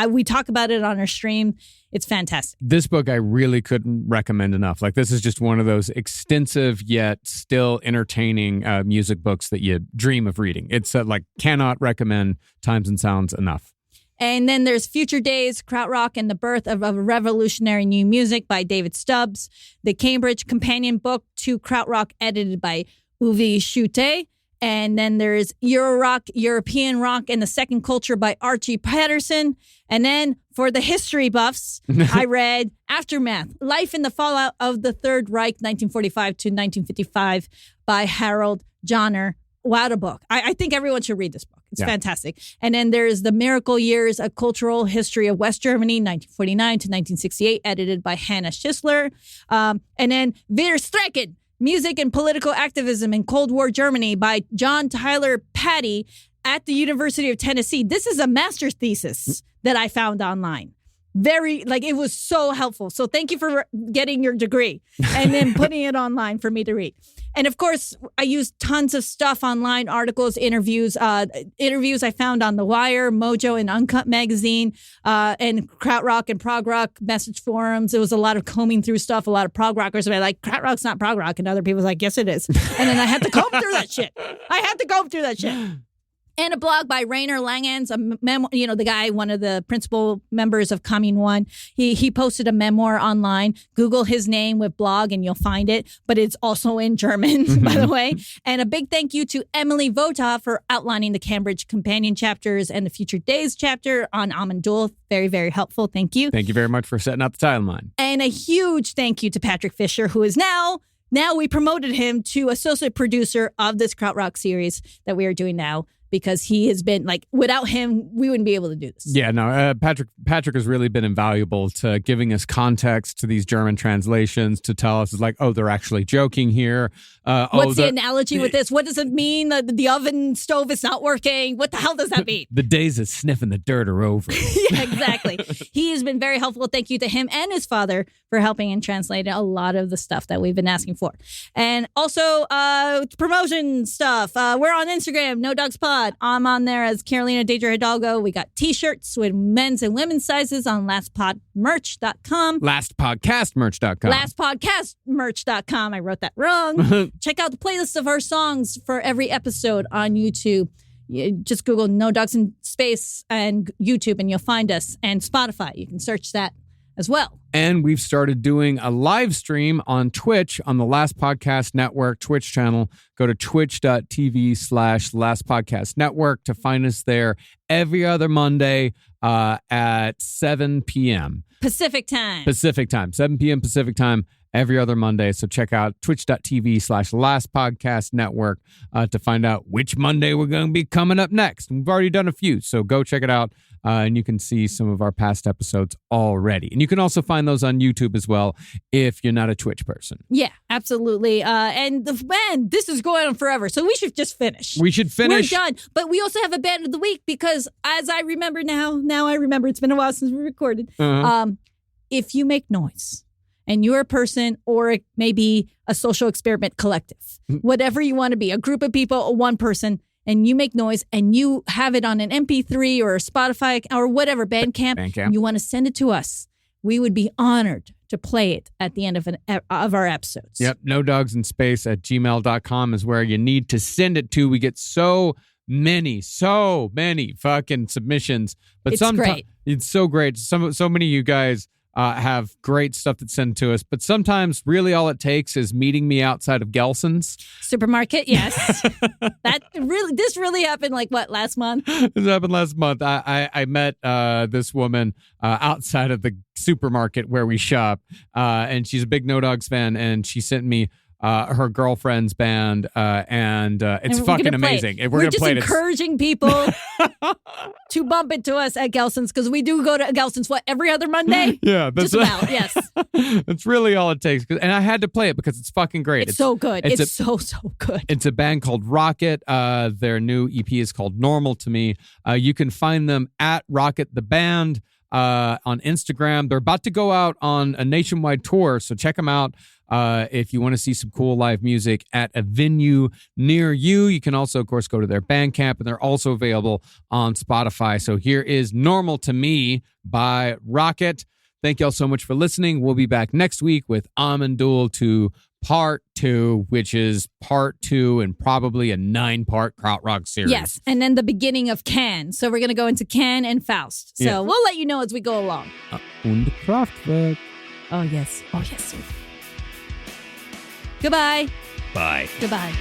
we talk about it on our stream. It's fantastic. This book I really couldn't recommend enough. This is just one of those extensive yet still entertaining music books that you dream of reading. It's cannot recommend Times and Sounds enough. And then there's Future Days, Krautrock and the Birth of Revolutionary New Music by David Stubbs. The Cambridge Companion Book to Krautrock, edited by Uwe Schutte. And then there's Euro Rock, European Rock, and the Second Culture by Archie Patterson. And then for the history buffs, I read Aftermath, Life in the Fallout of the Third Reich, 1945 to 1955 by Harold Johnner. What a book. I think everyone should read this book. It's fantastic. And then there's The Miracle Years, A Cultural History of West Germany, 1949 to 1968, edited by Hannah Schisler. And then Widerstrecken, Music and Political Activism in Cold War Germany by John Tyler Patty at the University of Tennessee. This is a master's thesis that I found online. It was so helpful. So thank you for getting your degree and then putting it online for me to read. And of course, I used tons of stuff online, articles, interviews I found on The Wire, Mojo, and Uncut Magazine, and Krautrock and prog rock message forums. It was a lot of combing through stuff. A lot of prog rockers were like, Krautrock's not prog rock. And other people were like, yes, it is. And then I had to comb through that shit. And a blog by Rainer Langens, a memoir, the guy, one of the principal members of Commune One. He posted a memoir online. Google his name with blog and you'll find it, but it's also in German, by the way. And a big thank you to Emily Vota for outlining the Cambridge Companion chapters and the Future Days chapter on Amon Düül. Very, very helpful. Thank you. Thank you very much for setting up the timeline. And a huge thank you to Patrick Fisher, who is now we promoted him to associate producer of this Krautrock series that we are doing now. Because he has been without him, we wouldn't be able to do this. Yeah, no, Patrick has really been invaluable to giving us context to these German translations, to tell us they're actually joking here. What's the analogy with this? What does it mean? The oven stove is not working. What the hell does that mean? The days of sniffing the dirt are over. Yeah, exactly. He has been very helpful. Thank you to him and his father for helping and translating a lot of the stuff that we've been asking for. And also promotion stuff. We're on Instagram, No Dogs Pod. I'm on there as Carolina Deidre Hidalgo. We got t-shirts with men's and women's sizes on lastpodmerch.com. Lastpodcastmerch.com. Lastpodcastmerch.com. I wrote that wrong. Check out the playlist of our songs for every episode on YouTube. You just Google No Dogs in Space and YouTube and you'll find us. And Spotify. You can search that as well. And we've started doing a live stream on Twitch on the Last Podcast Network Twitch channel. Go to twitch.tv/Last Podcast Network to find us there every other Monday at 7 p.m. Pacific time. 7 p.m. Pacific time. every other Monday. So check out twitch.tv/Last Podcast Network to find out which Monday we're going to be coming up next. We've already done a few, so go check it out. And you can see some of our past episodes already. And you can also find those on YouTube as well if you're not a Twitch person. Yeah, absolutely. And this is going on forever, so we should just finish. We should finish. We're done. But we also have a band of the week because, as I remember now I remember, it's been a while since we recorded. If you make noise and you're a person or maybe a social experiment collective, whatever you want to be, a group of people or one person, and you make noise and you have it on an MP3 or Spotify or whatever, Bandcamp, and you want to send it to us, we would be honored to play it at the end of our episodes. Yep. nodogsandSpace@gmail.com is where you need to send it to. We get so many fucking submissions. But It's great. It's so great. So many of you guys have great stuff that's sent to us, but sometimes really all it takes is meeting me outside of Gelson's Supermarket, yes. This really happened last month? This happened last month. I met this woman outside of the supermarket where we shop, and she's a big No Dogs fan, and she sent me her girlfriend's band, and it's fucking amazing. We're gonna just play encouraging people to bump into us at Gelson's because we do go to Gelson's every other Monday? Yeah, that's just about, yes. That's really all it takes. And I had to play it because it's fucking great. It's so good. It's so good. It's a band called Rocket. Their new EP is called Normal to Me. You can find them at Rocket the Band on Instagram. They're about to go out on a nationwide tour, so check them out. If you want to see some cool live music at a venue near you, you can also, of course, go to their Bandcamp, and they're also available on Spotify. So here is Normal to Me by Rocket. Thank y'all so much for listening. We'll be back next week with Amon Düül II Part 2, which is Part 2 and probably a 9-part Krautrock series. Yes, and then the beginning of Can. So we're going to go into Can and Faust. So we'll let you know as we go along. Und Kraftwerk. Oh, yes. Oh, yes, sir. Goodbye. Bye. Goodbye.